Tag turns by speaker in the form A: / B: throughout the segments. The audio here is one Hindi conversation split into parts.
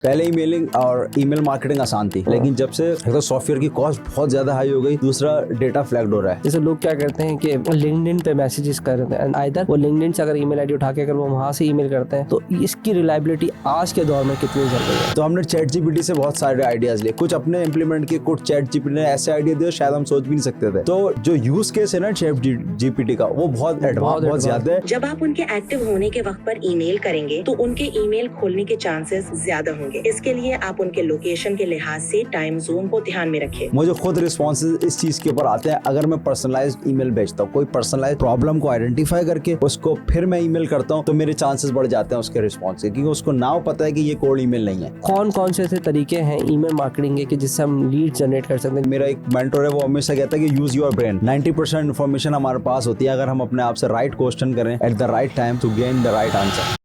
A: पहले ईमेलिंग और ईमेल मार्केटिंग आसान थी, लेकिन जब से एक तो सॉफ्टवेयर की कॉस्ट बहुत ज्यादा हाई हो गई, दूसरा डेटा फ्लैग्ड हो रहा है।
B: जैसे लोग क्या करते हैं कि लिंक्डइन पे मैसेजेस करते हैं, आइदर वो लिंक्डइन से अगर ईमेल आईडी उठा के अगर वो वहां से ईमेल करते हैं, तो इसकी रिलायबिलिटी आज के दौर में कितनी चल रही है।
A: तो हमने चैट जीपीटी से बहुत सारे आइडियाज लिए, कुछ अपने इंप्लीमेंट किए, कुछ चैट जीपीटी ने ऐसे आइडिया दिए शायद हम सोच भी नहीं सकते थे। तो जो यूज केस है ना चैट जीपीटी का, वो बहुत एडवांस, बहुत ज्यादा है।
C: जब आप उनके एक्टिव होने के वक्त पर ईमेल करेंगे तो उनके ईमेल खोलने के चांसेस ज्यादा होंगे। इसके लिए आप उनके लोकेशन के लिहाज से टाइम जोन को ध्यान में रखें।
A: मुझे खुद रिस्पॉन्सेज इस चीज के ऊपर आते हैं। अगर मैं पर्सनलाइज्ड ईमेल भेजता हूँ, कोई पर्सनलाइज्ड प्रॉब्लम को आइडेंटिफाई करके उसको फिर मैं ईमेल करता हूँ, तो मेरे चांसेस बढ़ जाते हैं उसके रिस्पॉन्स के, क्योंकि उसको नाउ पता है कि ये कोल्ड ईमेल नहीं है।
B: कौन कौन से ऐसे तरीके हैं ईमेल मार्केटिंग के कि जिससे हम लीड जनरेट कर सकते हैं।
A: मेरा एक मेंटर है, वो हमेशा कहता है कि यूज योर ब्रेन। 90% इन्फॉर्मेशन हमारे पास होती है अगर हम अपने आप से राइट क्वेश्चन करें at the right time to gain the right answer.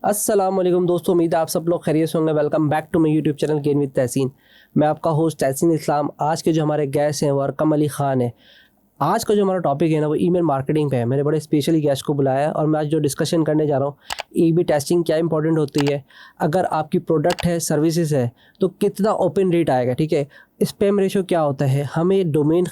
B: अस्सलाम वालेकुम दोस्तों, उम्मीद है आप सब लोग खैरियत से होंगे। Welcome back to my YouTube channel gain with Tahseen. मैं आपका होस्ट तहसीन इस्लाम। आज के जो हमारे गेस्ट हैं वो अरकम अली खान है। आज का जो हमारा टॉपिक है ना वो ईमेल मार्केटिंग पे है। मैंने बड़े स्पेशली गेस्ट को बुलाया है और मैं आज जो डिस्कशन करने जा रहा हूँ, A/B टेस्टिंग क्या इंपॉर्टेंट होती है, अगर आपकी प्रोडक्ट है, सर्विसेज है, तो कितना ओपन रेट आएगा, ठीक है, स्पैम रेशो क्या होता है, हमें डोमेन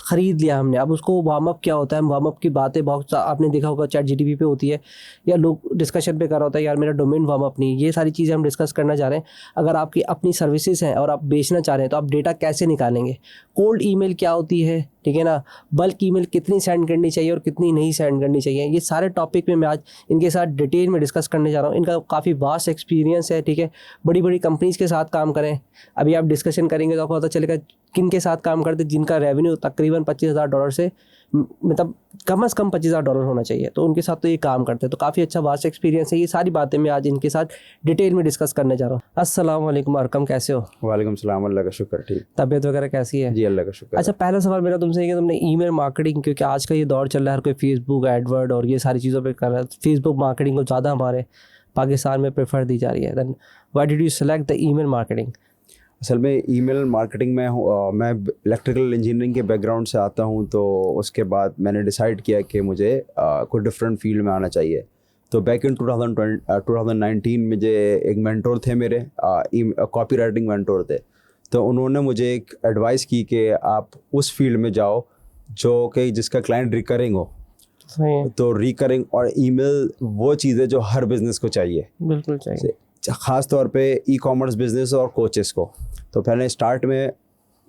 B: खरीद लिया हमने, अब उसको वार्म अप क्या होता है। वार्म अप की बातें बहुत आपने देखा होगा चैट जीटीपी पे होती है, या लोग डिस्कशन पे कर रहा होता है यार मेरा डोमेन वार्म अप नहीं। ये सारी चीज़ें हम डिस्कस करना चाह रहे हैं। अगर आपकी अपनी सर्विसेज हैं और आप बेचना चाह रहे हैं तो आप डेटा कैसे निकालेंगे, कोल्ड ईमेल क्या होती है, ठीक है ना, बल्क ईमेल कितनी सेंड करनी चाहिए और कितनी नहीं सेंड करनी चाहिए। ये सारे टॉपिक में मैं आज इनके साथ डिटेल में डिस्कस करने जा रहा हूँ। इनका काफ़ी वास्ट एक्सपीरियंस है, ठीक है, बड़ी बड़ी कंपनीज़ के साथ काम करें। अभी आप डिस्कशन करेंगे तो आपको पता चलेगा किन के साथ काम करते, जिनका रेवेन्यू तकरीबन $25,000 से मतलब कम से कम $25,000 होना चाहिए, तो उनके साथ तो ये काम करते हैं। तो काफ़ी अच्छा वास्ट एक्सपीरियंस है। ये सारी बातें मैं आज इनके साथ डिटेल में डिस्कस करने जा रहा हूँ। अस्सलाम वालेकुम अरकम, कैसे हो?
A: वालेकुम सलाम, अल्लाह का शुक्र, ठीक।
B: तबीयत वगैरह कैसी है?
A: जी अल्लाह का शुक्र।
B: अच्छा, पहला सवाल मेरा तुमसे कि तुमने ईमेल मार्केटिंग, क्योंकि आज का ये दौर चल रहा है, हर कोई फेसबुक एडवर्ड और ये सारी चीज़ों पे कर रहा है, फेसबुक मार्केटिंग को ज़्यादा हमारे पाकिस्तान में प्रेफर दी जा रही है। Then why did you select the email marketing?
A: असल में ईमेल मार्केटिंग में मैं इलेक्ट्रिकल इंजीनियरिंग के बैकग्राउंड से आता हूँ, तो उसके बाद मैंने डिसाइड किया कि मुझे कोई डिफरेंट फील्ड में आना चाहिए। तो बैक इन 2019 में जो एक मेंटोर थे मेरे, कॉपी राइटिंग मेंटोर थे, तो उन्होंने मुझे एक एडवाइस की कि आप उस फील्ड में जाओ जो कि जिसका क्लाइंट रिकरिंग हो।
B: सही है,
A: तो रिकरिंग और ईमेल वो चीज़ है जो हर बिजनेस को चाहिए,
B: बिल्कुल चाहिए,
A: ख़ास तौर पे ई कॉमर्स बिजनेस और कोचेस को। तो पहले स्टार्ट में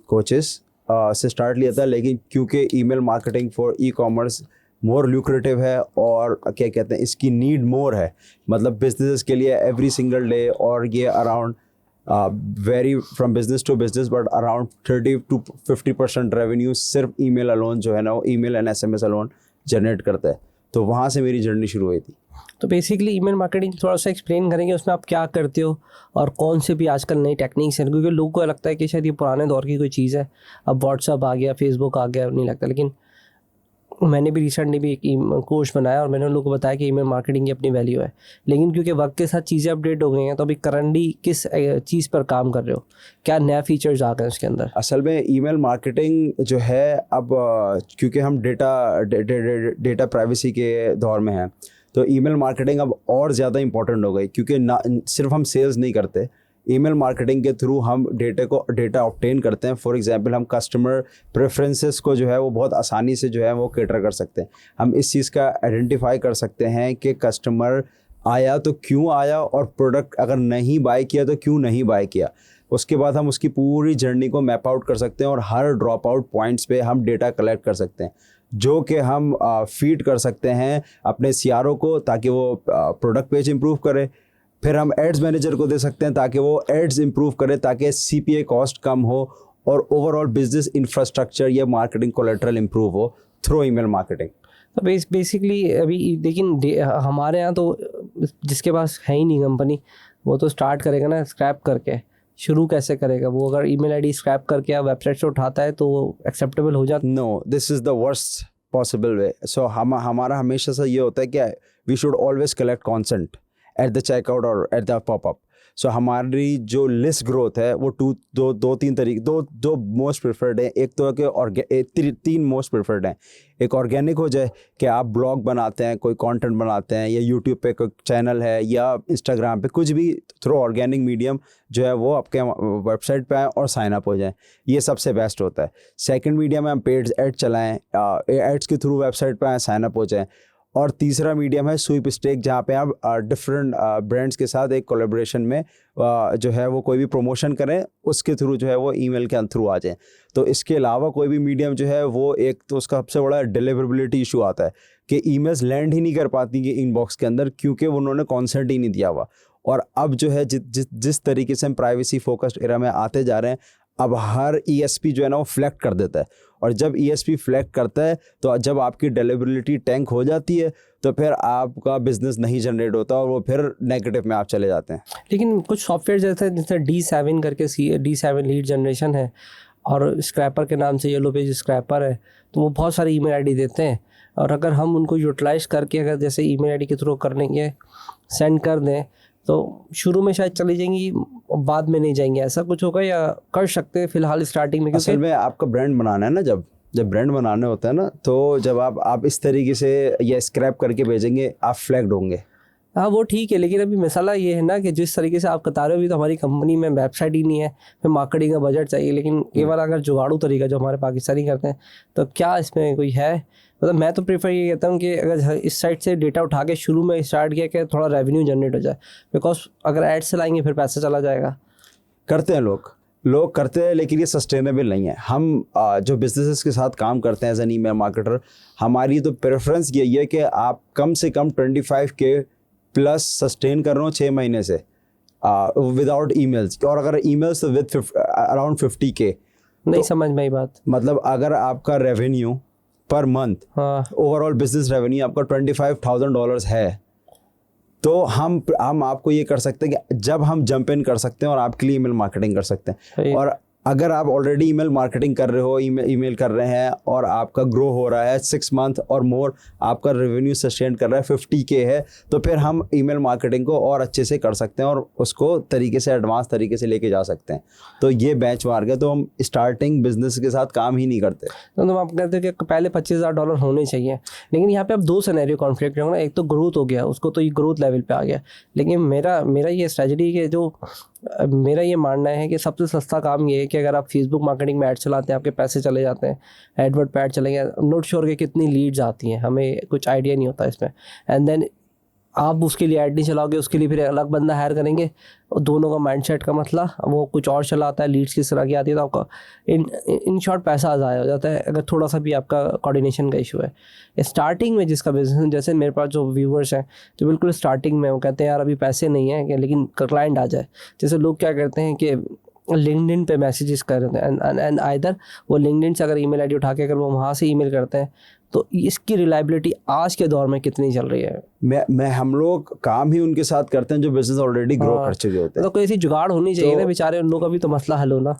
A: कोचेस से स्टार्ट लिया था, लेकिन क्योंकि email marketing for e commerce more lucrative है और क्या कहते हैं इसकी नीड मोर है, मतलब बिजनेस के लिए एवरी सिंगल डे, और ये around very from business to business, but around 30 to 50% revenue सिर्फ ईमेल अलोन जो है ना, वो email and SMS alone generate करता है। तो वहाँ से मेरी जर्नी शुरू हुई थी।
B: तो बेसिकली ईमेल मार्केटिंग थोड़ा सा एक्सप्लेन करेंगे, उसमें आप क्या करते हो और कौन से भी आजकल नई टेक्निक्स हैं, क्योंकि लोगों को लगता है कि शायद ये पुराने दौर की कोई चीज़ है, अब व्हाट्सअप आ गया, फेसबुक आ गया, नहीं लगता। लेकिन मैंने भी रिसेंटली भी एक कोर्स बनाया और मैंने उन लोगों को बताया कि ईमेल मार्केटिंग की अपनी वैल्यू है, लेकिन क्योंकि वक्त के साथ चीज़ें अपडेट हो गई हैं, तो अभी करंटली किस चीज़ पर काम कर रहे हो, क्या नया फीचर्स आ गए उसके अंदर?
A: असल में ईमेल मार्केटिंग जो है अब क्योंकि हम डेटा प्राइवेसी के दौर में हैं, तो ईमेल मार्केटिंग अब और ज़्यादा इंपॉर्टेंट हो गई, क्योंकि ना सिर्फ हम सेल्स नहीं करते, ईमेल मार्केटिंग के थ्रू हम डेटा ऑब्टेन करते हैं। फॉर एग्जांपल हम कस्टमर प्रेफरेंसेस को जो है वो बहुत आसानी से जो है वो कैटर कर सकते हैं। हम इस चीज़ का आइडेंटिफाई कर सकते हैं कि कस्टमर आया तो क्यों आया, और प्रोडक्ट अगर नहीं बाय किया तो क्यों नहीं बाय किया। उसके बाद हम उसकी पूरी जर्नी को मैप आउट कर सकते हैं और हर ड्रॉप आउट पॉइंट्स पे हम डेटा कलेक्ट कर सकते हैं, जो कि हम फीड कर सकते हैं अपने CRO को, ताकि वो प्रोडक्ट पेज इंप्रूव करे। फिर हम एड्स मैनेजर को दे सकते हैं ताकि वो एड्स इंप्रूव करे, ताकि CPA कॉस्ट कम हो और ओवरऑल बिजनेस इंफ्रास्ट्रक्चर या मार्केटिंग कोलेटरल इंप्रूव हो थ्रू ईमेल मार्केटिंग।
B: तो बेसिकली अभी लेकिन हमारे यहाँ तो जिसके पास है ही नहीं कंपनी, वो तो स्टार्ट करेगा ना स्क्रैप करके। शुरू कैसे करेगा वो? अगर ईमेल आईडी स्क्रैप करके या वेबसाइट से उठाता है तो वो एक्सेप्टेबल हो जाता?
A: No, this is the worst possible way. So हमारा हमेशा से ये होता है कि we should always collect consent at the checkout और एट द पॉपअप। सो हमारी जो लिस्ट ग्रोथ है वो दो मोस्ट प्रेफर्ड है। एक तो है कि तीन मोस्ट प्रेफर्ड हैं। एक ऑर्गेनिक हो जाए कि आप ब्लॉग बनाते हैं, कोई कंटेंट बनाते हैं, या यूट्यूब पे कोई चैनल है या इंस्टाग्राम पे, कुछ भी थ्रू ऑर्गेनिक मीडियम जो है वो आपके वेबसाइट पे आए और साइन अप हो जाए, ये सबसे बेस्ट होता है। सेकंड मीडियम में हम पेड एड चलाएं, एड्स के थ्रू वेबसाइट पे आए, साइन अप हो जाएं। और तीसरा मीडियम है स्वीप स्टेक, जहाँ पे आप डिफरेंट ब्रांड्स के साथ एक कोलैबोरेशन में जो है वो कोई भी प्रमोशन करें, उसके थ्रू जो है वो ईमेल के थ्रू आ जाए। तो इसके अलावा कोई भी मीडियम जो है वो, एक तो उसका सबसे बड़ा डिलीवरेबिलिटी इशू आता है कि ईमेल्स लैंड ही नहीं कर पाती कि इनबॉक्स के अंदर, क्योंकि उन्होंने कॉन्सेंट ही नहीं दिया हुआ। और अब जो है जिस तरीके से हम प्राइवेसी फोकस्ड एरा में आते जा रहे हैं, अब हर ESP जो है ना वो फ्लैग कर देता है, और जब ESP फ्लैग करता है तो जब आपकी डिलीवरेबिलिटी टैंक हो जाती है तो फिर आपका बिजनेस नहीं जनरेट होता और वो फिर नेगेटिव में आप चले जाते हैं।
B: लेकिन कुछ सॉफ्टवेयर जैसे D7 करके D7 लीड जनरेशन है, और स्क्रैपर के नाम से येलो पेज स्क्रैपर है, तो वो बहुत सारी ईमेल आईडी देते हैं, और अगर हम उनको यूटिलाइज करके अगर जैसे ईमेल आईडी के थ्रू करने के सेंड कर दें तो शुरू में शायद चली जाएंगी, बाद में नहीं जाएंगे, ऐसा कुछ होगा या कर सकते हैं फिलहाल स्टार्टिंग में?
A: असल में आपका ब्रांड बनाना है ना, जब ब्रांड बनाने होता है ना, तो जब आप इस तरीके से या स्क्रैप करके भेजेंगे आप फ्लैग्ड होंगे।
B: हाँ वो ठीक है, लेकिन अभी मसाला ये है ना कि जिस तरीके से आप बता रहे हो, अभी तो हमारी कंपनी में वेबसाइट ही नहीं है, फिर मार्केटिंग का बजट चाहिए, लेकिन केवल अगर जुगाड़ू तरीका जो हमारे पाकिस्तानी करते हैं, तो क्या इसमें कोई है? मतलब मैं तो प्रेफर ये कहता हूँ कि अगर इस साइड से डेटा उठा के शुरू में स्टार्ट किया कि थोड़ा रेवेन्यू जनरेट हो जाए, बिकॉज अगर एड्स चलाएंगे फिर पैसा चला जाएगा।
A: करते हैं लोग करते हैं, लेकिन ये सस्टेनेबल नहीं है। हम जो बिजनेसेस के साथ काम करते हैं एज एन ईमेल मार्केटर, हमारी तो प्रेफरेंस यही है कि आप कम से कम 25K प्लस सस्टेन कर रहे हो 6 महीने से विदाउट ईमेल्स, और अगर ईमेल्स तो विद अराउंड 50K।
B: नहीं समझ में आई बात।
A: मतलब अगर आपका revenue per month, overall business revenue आपका $25,000 है, तो हम आपको ये कर सकते हैं कि जब हम जंप इन कर सकते हैं और आपके लिए ईमेल मार्केटिंग कर सकते हैं। और अगर आप ऑलरेडी ईमेल मार्केटिंग कर रहे हो, ईमेल कर रहे हैं और आपका ग्रो हो रहा है 6 मंथ और मोर, आपका रेवेन्यू सस्टेन कर रहा है 50K है, तो फिर हम ईमेल मार्केटिंग को और अच्छे से कर सकते हैं और उसको तरीके से एडवांस तरीके से लेके जा सकते हैं। तो ये बेंचमार्क है। तो हम स्टार्टिंग बिजनेस के साथ काम ही नहीं करते।
B: तो आप कहते हैं कि पहले $25,000 होने चाहिए, लेकिन यहाँ पे अब 2 सिनेरियो कॉन्फ्लिक्ट होंगे ना। एक तो ग्रोथ हो गया, उसको तो ये ग्रोथ लेवल पे आ गया, लेकिन मेरा ये स्ट्रेटजी के जो मेरा ये मानना है कि सबसे सस्ता काम ये है कि अगर आप फेसबुक मार्केटिंग में ऐड चलाते हैं, आपके पैसे चले जाते हैं, एडवर्ड पे ऐड चले गए, नॉट श्योर कि कितनी लीड्स आती हैं, हमें कुछ आइडिया नहीं होता इसमें, एंड देन आप उसके लिए ऐड नहीं चलाओगे, उसके लिए फिर अलग बंदा हायर करेंगे, और दोनों का माइंडसेट का मसला, वो कुछ और चलाता है, लीड्स किस तरह की आती है, तो आपका इन शॉर्ट पैसा ज़ाया हो जाता है अगर थोड़ा सा भी आपका कोऑर्डिनेशन का इशू है। स्टार्टिंग में जिसका बिजनेस, जैसे मेरे पास जो व्यूवर्स हैं जो बिल्कुल स्टार्टिंग में, वो कहते हैं यार अभी पैसे नहीं हैं लेकिन क्लाइंट आ जाए। जैसे लोग क्या करते हैं कि लिंक्डइन पे मैसेजेस कर रहे हैं, एंड आइदर वो लिंक्डइन से अगर ईमेल आईडी उठा के अगर वो वहाँ से ईमेल करते हैं, तो इसकी रिलायबिलिटी आज के दौर में कितनी चल रही है?
A: मैं हम लोग काम ही उनके साथ करते हैं जो बिजनेस ऑलरेडी ग्रो कर चुके होते हैं।
B: तो कोई ऐसी जुगाड़ होनी चाहिए ना, बेचारे उन लोगों का भी तो मसला हल होना।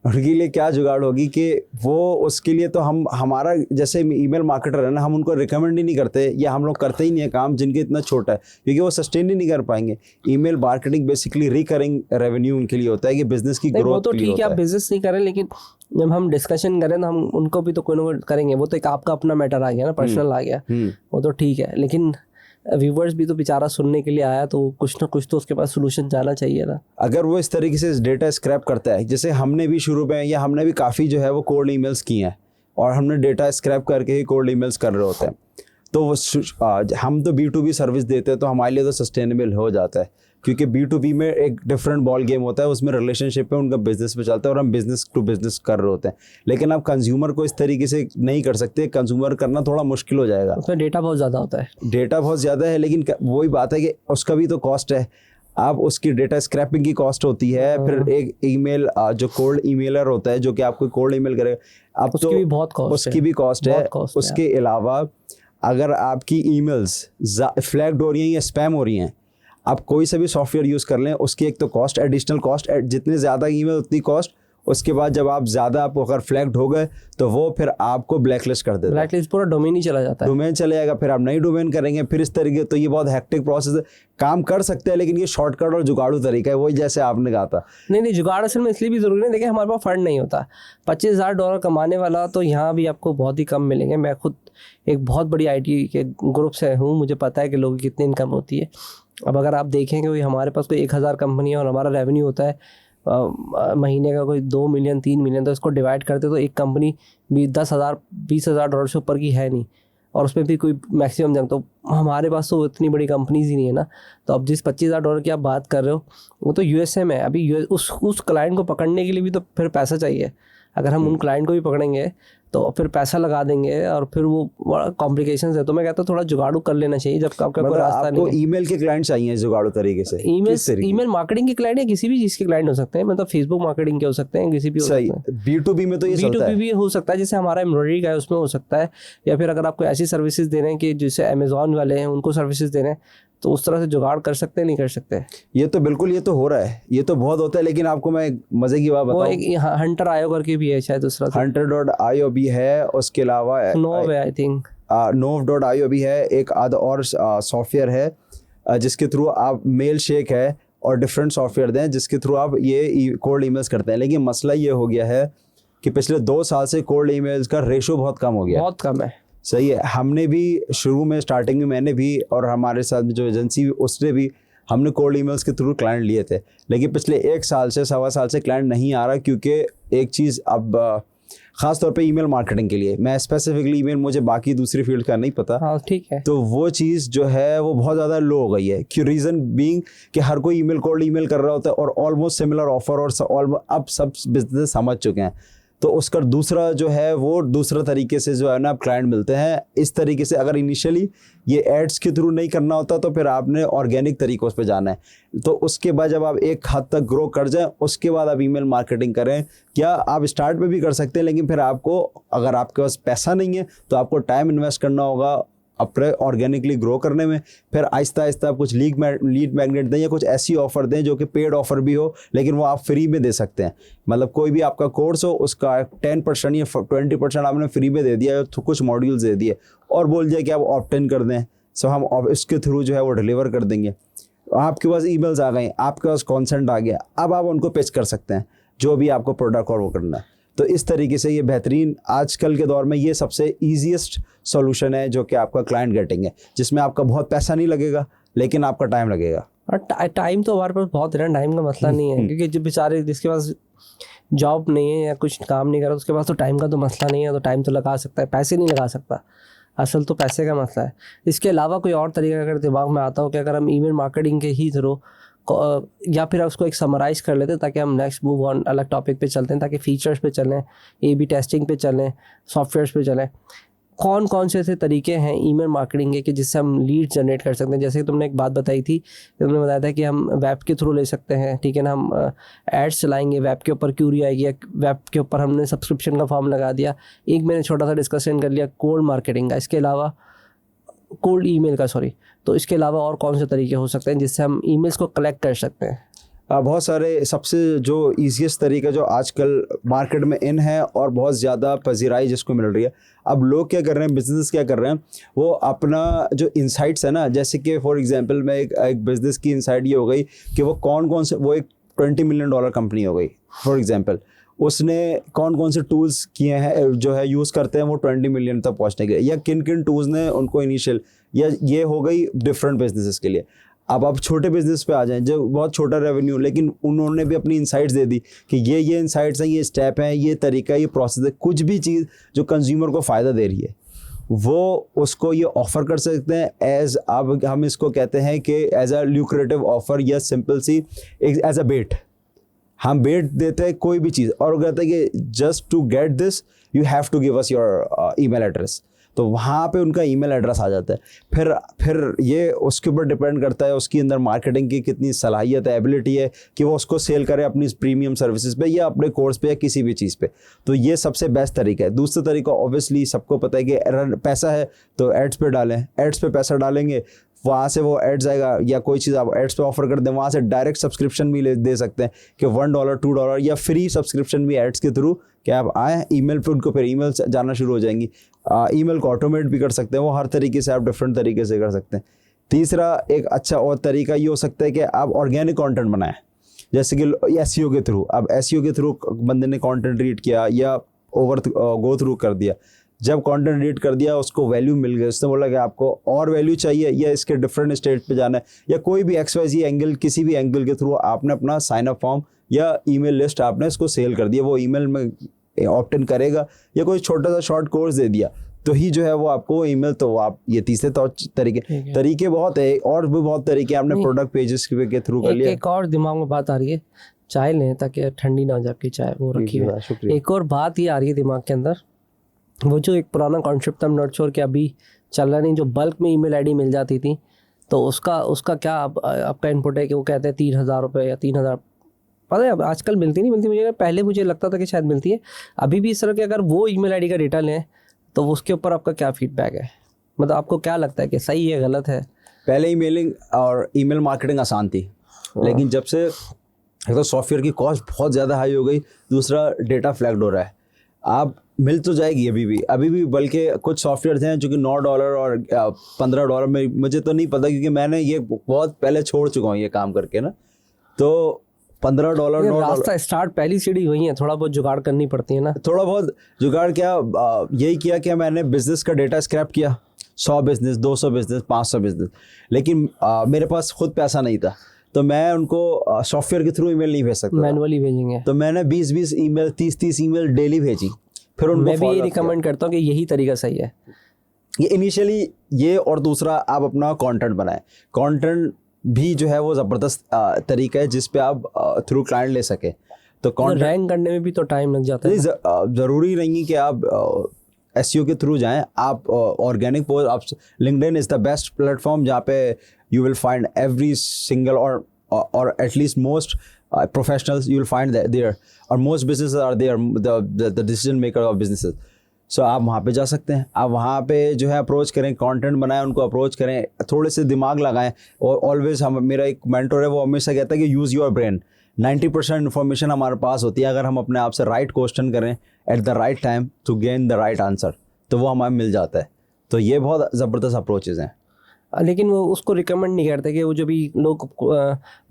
A: उनके लिए क्या जुगाड़ होगी कि वो उसके लिए तो हमारा जैसे ईमेल मार्केटर है ना, हम उनको रिकमेंड ही नहीं करते, या हम लोग करते ही नहीं है काम जिनके इतना छोटा है, क्योंकि वो सस्टेन ही नहीं कर पाएंगे। Email marketing basically recurring revenue उनके लिए होता है कि बिजनेस की ग्रोथ।
B: तो ठीक है आप बिजनेस नहीं करें, लेकिन जब हम डिस्कशन करें तो हम उनको भी तो कोई ना कोई करेंगे। वो तो एक आपका अपना मैटर आ गया ना, पर्सनल आ गया, वो तो ठीक है, लेकिन व्यूवर्स भी तो बेचारा सुनने के लिए आया, तो कुछ ना कुछ तो उसके पास सोल्यूशन जाना चाहिए ना।
A: अगर वो इस तरीके से डेटा स्क्रैप करता है, जैसे हमने भी शुरू में, या हमने भी काफ़ी जो है वो कोल्ड ईमेल्स किए हैं, और हमने डेटा स्क्रैप करके ही कोल्ड ईमेल्स कर रहे होते हैं, तो वो हम तो B2B सर्विस देते हैं, तो हमारे लिए तो सस्टेनेबल हो जाता है, क्योंकि B2B में एक डिफरेंट बॉल गेम होता है, उसमें रिलेशनशिप पे उनका बिजनेस पे चलता है और हम बिजनेस टू बिजनेस कर रहे होते हैं। लेकिन आप कंज्यूमर को इस तरीके से नहीं कर सकते, कंज्यूमर करना थोड़ा मुश्किल हो जाएगा,
B: उसमें डेटा बहुत ज़्यादा होता है।
A: डेटा बहुत ज़्यादा है, लेकिन वही बात है कि उसका भी तो कॉस्ट है। आप उसकी डेटा स्क्रैपिंग की कॉस्ट होती है, फिर एक ईमेल जो कोल्ड ईमेलर होता है जो कि आपको कोल्ड ईमेल करेगा, अब तो
B: उसकी भी बहुत कॉस्ट है,
A: उसकी भी कॉस्ट है। उसके अलावा अगर आपकी ईमेल्स फ्लैग्ड हो रही हैं या स्पैम हो रही हैं, आप कोई सा भी सॉफ्टवेयर यूज़ कर लें, उसकी एक तो कॉस्ट, एडिशनल कॉस्ट, जितने ज़्यादा ईमेल उतनी कॉस्ट, उसके बाद जब आप ज़्यादा आप अगर फ्लैग्ड हो गए तो वो फिर आपको ब्लैकलिस्ट कर देता है,
B: ब्लैकलिस्ट पूरा डोमेन ही चला जाता है,
A: डोमेन चले जाएगा, फिर आप नई डोमेन करेंगे, फिर इस तरीके। तो ये बहुत हेक्टिक प्रोसेस है, काम कर सकते हैं लेकिन ये शॉर्टकट और जुगाड़ू तरीका है, वही जैसे आपने कहा था।
B: नहीं जुगाड़ असल में इसलिए भी ज़रूरी है, देखिए हमारे पास फंड नहीं होता। $25,000 कमाने वाला तो यहाँ भी आपको बहुत ही कम मिलेंगे। मैं खुद एक बहुत बड़ी IT के ग्रुप से हूँ, मुझे पता है कि लोगों की कितनी इनकम होती है। अब अगर आप देखेंगे कोई हमारे पास कोई 1000 कंपनी है और हमारा रेवेन्यू होता है महीने का कोई 2 मिलियन 3 मिलियन, तो इसको डिवाइड करते तो एक कंपनी भी $10,000 $20,000 से ऊपर की है नहीं, और उसमें भी कोई मैक्सिमम जंग। तो हमारे पास तो इतनी बड़ी कंपनीज ही नहीं है ना। तो अब जिस $25,000 की आप बात कर रहे हो वो तो USA में है। अभी उस क्लाइंट को पकड़ने के लिए भी तो फिर पैसा चाहिए। अगर हम उन क्लाइंट को भी पकड़ेंगे तो फिर पैसा लगा देंगे और फिर वो कॉम्प्लिकेशंस है। तो मैं कहता हूँ थोड़ा जुगाड़ू कर लेना चाहिए जब आपका कोई रास्ता नहीं है।
A: ईमेल के क्लाइंट चाहिए जुगाड़ू तरीके से,
B: ईमेल मार्केटिंग के क्लाइंट या किसी भी चीज़ के क्लाइंट हो सकते हैं, मतलब फेसबुक मार्केटिंग के हो सकते हैं, किसी भी हो सकते हैं।
A: B2B में तो ये चलता है,
B: B2B भी हो सकता है, जैसे हमारा एम्ब्रॉयडरी का है उसमें हो सकता है, या फिर अगर आपको ऐसी सर्विसेज दे रहे हैं कि जैसे अमेजोन वाले हैं उनको सर्विसेज दे रहे हैं, तो उस तरह से जुगाड़ कर सकते हैं, नहीं कर सकते।
A: ये तो बिल्कुल, ये तो हो रहा है, ये तो बहुत होता है। लेकिन आपको मैं मजे की बात बताऊं,
B: वो एक Hunter.io करके भी है शायद, दूसरा
A: Hunter.io भी है, उसके अलावा
B: Nove है आई थिंक,
A: Nove.io भी है, एक आधा और सॉफ्टवेयर है जिसके थ्रू आप मेल शेक है और डिफरेंट सॉफ्टवेयर दें जिसके थ्रू आप ये कोल्ड ईमेल्स करते हैं। लेकिन मसला ये हो गया है कि पिछले 2 साल से कोल्ड ईमेल्स का रेशो बहुत कम हो गया,
B: बहुत कम है।
A: सही है। हमने भी शुरू में स्टार्टिंग में मैंने भी और हमारे साथ जो एजेंसी उसने भी, हमने कोल्ड ईमेल्स के थ्रू क्लाइंट लिए थे। लेकिन पिछले 1 साल से 1.25 साल से क्लाइंट नहीं आ रहा, क्योंकि एक चीज़ अब ख़ास तौर पे ईमेल मार्केटिंग के लिए, मैं स्पेसिफिकली ईमेल, मुझे बाकी दूसरी फील्ड का नहीं पता,
B: हाँ ठीक है,
A: तो वो चीज़ जो है वो बहुत ज़्यादा लो हो गई है। क्यों? रीज़न बीइंग कि हर कोई कोल्ड ईमेल कर रहा होता है और ऑलमोस्ट सिमिलर ऑफर, और अब सब बिजनेस समझ चुके हैं। तो उसका दूसरा जो है वो दूसरा तरीके से जो है ना, अब क्लाइंट मिलते हैं इस तरीके से। अगर इनिशियली ये एड्स के थ्रू नहीं करना होता तो फिर आपने ऑर्गेनिक तरीकों पे जाना है। तो उसके बाद जब आप एक हद तक ग्रो कर जाएं, उसके बाद आप ईमेल मार्केटिंग करें। क्या आप स्टार्ट में भी कर सकते हैं, लेकिन फिर आपको, अगर आपके पास पैसा नहीं है तो आपको टाइम इन्वेस्ट करना होगा अपने ऑर्गेनिकली ग्रो करने में। फिर आहिस्ता आहिस्ता कुछ लीड मैग्नेट दें या कुछ ऐसी ऑफर दें जो कि पेड ऑफर भी हो, लेकिन वो आप फ्री में दे सकते हैं। मतलब कोई भी आपका कोर्स हो, उसका 10% या 20% आपने फ्री में दे दिया, तो कुछ मॉड्यूल्स दे दिए और बोल दिया कि आप ऑप्ट-इन कर दें, सो हम इसके थ्रू जो है वो डिलीवर कर देंगे। आपके पास ईमेल्स आ गए, आपके पास कॉन्सेंट आ गया, अब आप उनको पिच कर सकते हैं जो भी आपको प्रोडक्ट और वो करना है। तो इस तरीके से ये बेहतरीन, आजकल के दौर में ये सबसे ईजीएस्ट सॉल्यूशन है जो कि आपका क्लाइंट गेटिंग है, जिसमें आपका बहुत पैसा नहीं लगेगा लेकिन आपका टाइम लगेगा।
B: और टाइम तो हमारे पास बहुत है ना, टाइम का मसला नहीं है, क्योंकि जो बेचारे जिसके पास जॉब नहीं है या कुछ काम नहीं कर रहा उसके पास तो टाइम का तो मसला नहीं है, तो टाइम तो लगा सकता है, पैसे नहीं लगा सकता। असल तो पैसे का मसला है। इसके अलावा कोई और तरीका अगर दिमाग में आता हो कि अगर हम ईमेल मार्केटिंग के ही थ्रू, या फिर उसको एक समराइज़ कर लेते हैं ताकि हम नेक्स्ट मूव ऑन अलग टॉपिक पे चलते हैं, ताकि फीचर्स पे चलें, A/B टेस्टिंग पे चलें, सॉफ्टवेयर्स पे चलें। कौन कौन से ऐसे तरीके हैं ईमेल मार्केटिंग के कि जिससे हम लीड जनरेट कर सकते हैं? जैसे कि तुमने एक बात बताई थी, तुमने बताया था कि हम वेब के थ्रू ले सकते हैं, ठीक है ना, हम एड्स चलाएंगे, वेब के ऊपर क्यूरी आएगी, वेब के ऊपर हमने सब्सक्रिप्शन का फॉर्म लगा दिया। एक मैंने छोटा सा डिस्कशन कर लिया कोल्ड मार्केटिंग का, इसके अलावा कोल्ड ईमेल का, सॉरी। तो इसके अलावा और कौन से तरीके हो सकते हैं जिससे हम ईमेल्स को कलेक्ट कर सकते हैं?
A: बहुत सारे। सबसे जो ईजीएस्ट तरीका जो आजकल मार्केट में इन है और बहुत ज़्यादा पजीराई जिसको मिल रही है, अब लोग क्या कर रहे हैं, बिजनेस क्या कर रहे हैं, वो अपना जो इंसाइट्स है ना, जैसे कि फॉर एग्जांपल मैं एक बिजनेस की इंसाइट ये हो गई कि वो कौन से, वो एक $20 मिलियन कंपनी हो गई फॉर एग्जांपल, उसने कौन से टूल्स किए हैं जो है यूज़ करते हैं वो 20 मिलियन तक पहुंचने के, या किन किन टूल्स ने उनको इनिशियल, या ये हो गई डिफरेंट बिजनेसेस के लिए। अब आप छोटे बिजनेस पे आ जाएं जो बहुत छोटा रेवेन्यू, लेकिन उन्होंने भी अपनी इंसाइट्स दे दी कि ये इंसाइट्स हैं, ये स्टेप हैं, ये तरीका, ये प्रोसेस है। कुछ भी चीज़ जो कंज्यूमर को फ़ायदा दे रही है वो उसको ये ऑफ़र कर सकते हैं एज, अब हम इसको कहते हैं कि एज अ ल्यूक्रेटिव ऑफ़र, या सिंपल सी एज अ बेट। हम बेट देते हैं कोई भी चीज़ और कहते हैं कि just to get this you have to give us your email address. तो वहाँ पे उनका ईमेल एड्रेस आ जाता है। फिर ये उसके ऊपर डिपेंड करता है उसकी अंदर मार्केटिंग की कितनी सलाहियत है, एबिलिटी है कि वो उसको सेल करे अपनी प्रीमियम सर्विसेज पे या अपने कोर्स पे या किसी भी चीज़ पे। तो ये सबसे बेस्ट तरीका है। दूसरा तरीका ऑब्वियसली सबको पता है कि पैसा है तो एड्स पे डालें, एड्स पे पैसा डालेंगे, वहाँ से वो एड्स आएगा या कोई चीज़ आप एड्स पे ऑफर कर दें, वहाँ से डायरेक्ट सब्सक्रिप्शन भी दे सकते हैं कि $1 $2 या फ्री सब्सक्रिप्शन भी एड्स के थ्रू कि आप आएँ ईमेल पे, उनको फिर ईमेल जाना शुरू हो जाएंगी। ईमेल को ऑटोमेट भी कर सकते हैं, वो हर तरीके से आप डिफरेंट तरीके से कर सकते हैं। तीसरा एक अच्छा और तरीका ये हो सकता है कि आप ऑर्गेनिक कंटेंट बनाएं, जैसे कि एसईओ के थ्रू। अब एसईओ के थ्रू बंदे ने कंटेंट रीड किया या ओवर गो थ्रू कर दिया, जब कंटेंट रीड कर दिया उसको वैल्यू मिल गई, उसने बोला कि आपको और वैल्यू चाहिए या इसके डिफरेंट स्टेट पे जाना है या कोई भी XYZ एंगल, किसी भी एंगल के थ्रू आपने अपना साइन अप फॉर्म या ईमेल लिस्ट आपने इसको सेल कर दिया, वो ईमेल में ऑप्ट इन करेगा या कोई छोटा सा शॉर्ट कोर्स दे दिया तो ही जो है वो आपको ईमेल, तो आप ये तीसरे तरीके बहुत है, और भी बहुत तरीके आपने प्रोडक्ट पेजेस के थ्रू कर लिया।
B: एक और दिमाग में बात आ रही है, चाय लें ताकि ठंडी ना हो जाए आपकी चाय, वो रखी है। एक और बात ये आ रही है दिमाग के अंदर, वो जो एक पुराना कॉन्सेप्ट था, नॉट श्योर कि अभी चल रहा नहीं, जो बल्क में ईमेल आईडी मिल जाती थी, तो उसका क्या आपका इनपुट है कि वो कहते हैं 3,000 रुपये या 3,000, पता है अब आजकल मिलती नहीं मिलती, मुझे पहले मुझे लगता था कि शायद मिलती है, अभी भी इस तरह के अगर वो ईमेल आईडी का डेटा लें तो उसके ऊपर आपका क्या फीडबैक है? मतलब आपको क्या लगता है कि सही है गलत है?
A: पहले ईमेलिंग और ईमेल मार्केटिंग आसान थी, लेकिन जब से एक तो सॉफ्टवेयर की कॉस्ट बहुत ज़्यादा हाई हो गई, दूसरा डेटा फ्लैग्ड हो रहा है। आप मिल तो जाएगी अभी भी, बल्कि कुछ सॉफ्टवेयर हैं जो कि $9 और $15 में, मुझे तो नहीं पता क्योंकि मैंने ये बहुत पहले छोड़ चुका हूँ ये काम करके ना, तो $15
B: रास्ता स्टार्ट पहली सीढ़ी वही है, थोड़ा बहुत जुगाड़ करनी पड़ती है ना।
A: थोड़ा बहुत जुगाड़ क्या, यही किया कि मैंने बिजनेस का डेटा स्क्रैप किया, 100 बिजनेस, 200 बिजनेस, 500 बिजनेस, लेकिन मेरे पास खुद पैसा नहीं था तो मैं उनको सॉफ्टवेयर के थ्रू ईमेल नहीं भेज सकता,
B: मैनुअली भेजेंगे,
A: तो मैंने 20-20 ईमेल, 30-30 ईमेल डेली भेजी। फिर उनको
B: मैं भी ये रिकमेंड करता हूँ कि यही तरीका सही है,
A: ये इनिशियली ये, और दूसरा आप अपना कंटेंट बनाएं। कंटेंट भी जो है वो ज़बरदस्त तरीका है जिस पे आप थ्रू क्लाइंट ले सके, तो कंटेंट
B: रैंक करने में भी तो टाइम लग जाता है।
A: ज़रूरी नहीं है कि आप एसईओ के थ्रू जाएं, आप ऑर्गेनिक पोस्ट, आप LinkedIn is the best platform जहाँ पे you will find every single और at least most professionals you will find that there, or most businesses are there, the decision maker of businesses. So आप वहाँ पे जा सकते हैं, आप वहाँ पे जो है अप्रोच करें, कंटेंट बनाएं, उनको अप्रोच करें, थोड़े से दिमाग लगाएं। और ऑलवेज मेरा एक मेंटर है वो हमेशा कहता है कि यूज़ योर ब्रेन। 90% इन्फॉर्मेशन हमारे पास होती है, अगर हम अपने आप से राइट क्वेश्चन करें at the right time to gain the right answer, तो वो हमें मिल जाता है। तो ये बहुत ज़बरदस्त अप्रोचेज़ हैं,
B: लेकिन वो उसको रिकमेंड नहीं करते कि वो जो भी लोग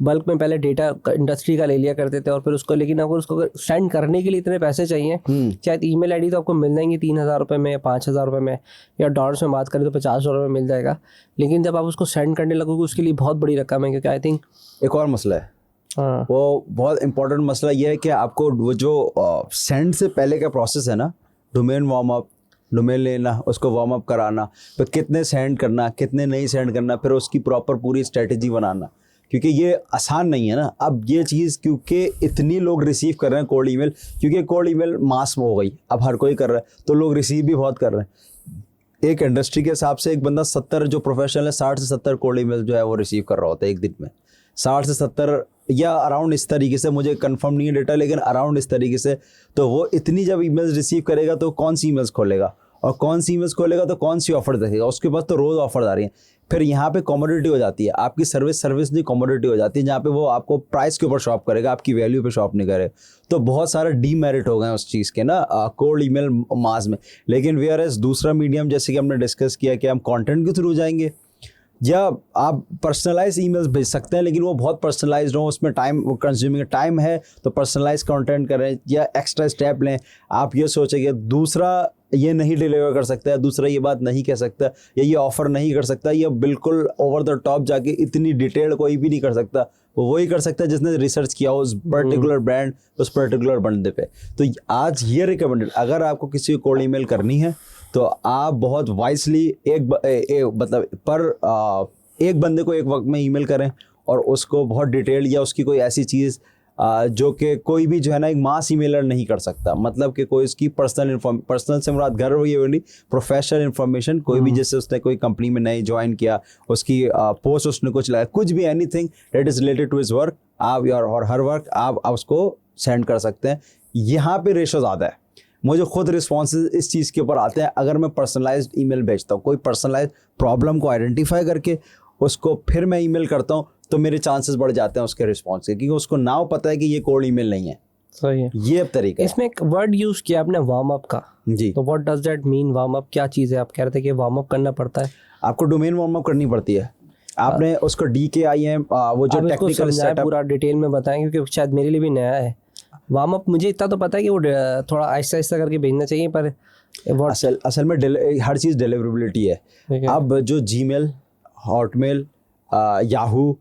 B: बल्क में पहले डेटा इंडस्ट्री का ले लिया करते थे और फिर उसको, लेकिन अगर उसको सेंड करने के लिए इतने पैसे चाहिए, शायद ईमेल आईडी तो आपको मिल जाएंगी 3,000 रुपये में या 5,000 रुपये में, या डॉलर्स में बात करें तो $50 में मिल जाएगा, लेकिन जब आप उसको सेंड करने लगोगे उसके लिए बहुत बड़ी रकम है। क्योंकि आई थिंक
A: एक और मसला है, हाँ, वो बहुत इंपॉर्टेंट मसला ये है कि आपको वो जो सेंड से पहले का प्रोसेस है ना, डोमेन वार्म अप, डोमेन लेना, उसको वार्म अप कराना, फिर कितने सेंड करना, कितने नहीं सेंड करना, फिर उसकी प्रॉपर पूरी स्ट्रेटजी बनाना, क्योंकि ये आसान नहीं है ना। अब ये चीज़ क्योंकि इतनी लोग रिसीव कर रहे हैं कोल्ड ईमेल, क्योंकि कोल्ड ईमेल मास में हो गई, अब हर कोई कर रहा है तो लोग रिसीव भी बहुत कर रहे हैं। एक इंडस्ट्री के हिसाब से एक बंदा 70 जो प्रोफेशनल है 60 से 70 कोल्ड ईमेल जो है वो रिसीव कर रहा होता है एक दिन में, 60 से 70 या अराउंड इस तरीके से, मुझे कंफर्म नहीं है डेटा, लेकिन अराउंड इस तरीके से। तो वो इतनी जब ईमेल्स रिसीव करेगा तो कौन सी ईमेल्स खोलेगा, और कौन सी ईमेल्स खोलेगा तो कौन सी ऑफर देखेगा, उसके पास तो रोज़ ऑफर आ रही हैं। फिर यहाँ पे कमोडिटी हो जाती है, आपकी सर्विस नहीं कमोडिटी हो जाती है, जहाँ पे वो आपको प्राइस के ऊपर शॉप करेगा, आपकी वैल्यू पे शॉप नहीं करे। तो बहुत सारे डीमेरिट हो गए उस चीज़ के ना कोल्ड ईमेल मास में। लेकिन वेयर एज दूसरा मीडियम जैसे कि हमने डिस्कस किया कि हम कंटेंट के थ्रू जाएंगे, या आप पर्सनलाइज ईमेल्स भेज सकते हैं, लेकिन वो बहुत पर्सनलाइज्ड हो, उसमें टाइम कंज्यूमिंग टाइम है, तो पर्सनलाइज कंटेंट करें या एक्स्ट्रा स्टेप लें। आप ये सोचेंगे दूसरा ये नहीं डिलीवर कर सकता है, दूसरा ये बात नहीं कह सकता, या ये ऑफ़र नहीं कर सकता, या बिल्कुल ओवर द टॉप जाके इतनी डिटेल कोई भी नहीं कर सकता, वो वही कर सकता है जिसने रिसर्च किया उस पर्टिकुलर ब्रांड, उस पर्टिकुलर बंदे पे। तो आज ये रिकमेंडेड, अगर आपको किसी को कोल्ड ईमेल करनी है तो आप बहुत वाइसली एक बंदे को एक वक्त में ईमेल करें, और उसको बहुत डिटेल, या उसकी कोई ऐसी चीज़ जो कि कोई भी जो है ना एक मास ईमेलर नहीं कर सकता, मतलब कि कोई उसकी पर्सनल से मुराद घर ये नहीं, प्रोफेशनल इन्फॉर्मेशन, कोई भी जैसे उसने कोई कंपनी में नई ज्वाइन किया, उसकी पोस्ट उसने कुछ लगाया, कुछ भी anything that is related to his work, आप और हर वर्क आप उसको सेंड कर सकते हैं। यहाँ पे रेशो ज़्यादा है, मुझे खुद रिस्पॉन्सेज इस चीज़ के ऊपर आते हैं अगर मैं पर्सनलाइज्ड ईमेल भेजता हूँ, कोई पर्सनलाइज्ड प्रॉब्लम को आइडेंटिफाई करके उसको फिर मैं ईमेल करता हूँ तो मेरे चांसेस बढ़ जाते हैं उसके रिस्पॉन्स के, क्योंकि उसको नाउ पता है कि ये कोल्ड ईमेल नहीं है।
B: सही है।
A: ये अब तरीका है।
B: इसमें एक वर्ड यूज किया आपने वार्म अप का,
A: जी।
B: तो what does that mean warm up, क्या चीज़ है? आप कह रहे थे कि वार्म अप करना पड़ता है।
A: आपको डोमेन वार्म अप करनी पड़ती है। आपने उसको DKIM वो जो
B: आप इसको
A: टेक्निकल
B: समझाएं,
A: सेटअप
B: पूरा डिटेल में बताएं, क्योंकि शायद मेरे लिए भी नया है। वार्म अप मुझे इतना तो पता है कि वो थोड़ा आहिस्ता आहिस्ता करके भेजना चाहिए, पर
A: असल में हर चीज़ डिलीवरेबिलिटी है। अब जो जीमेल, हॉटमेल, याहू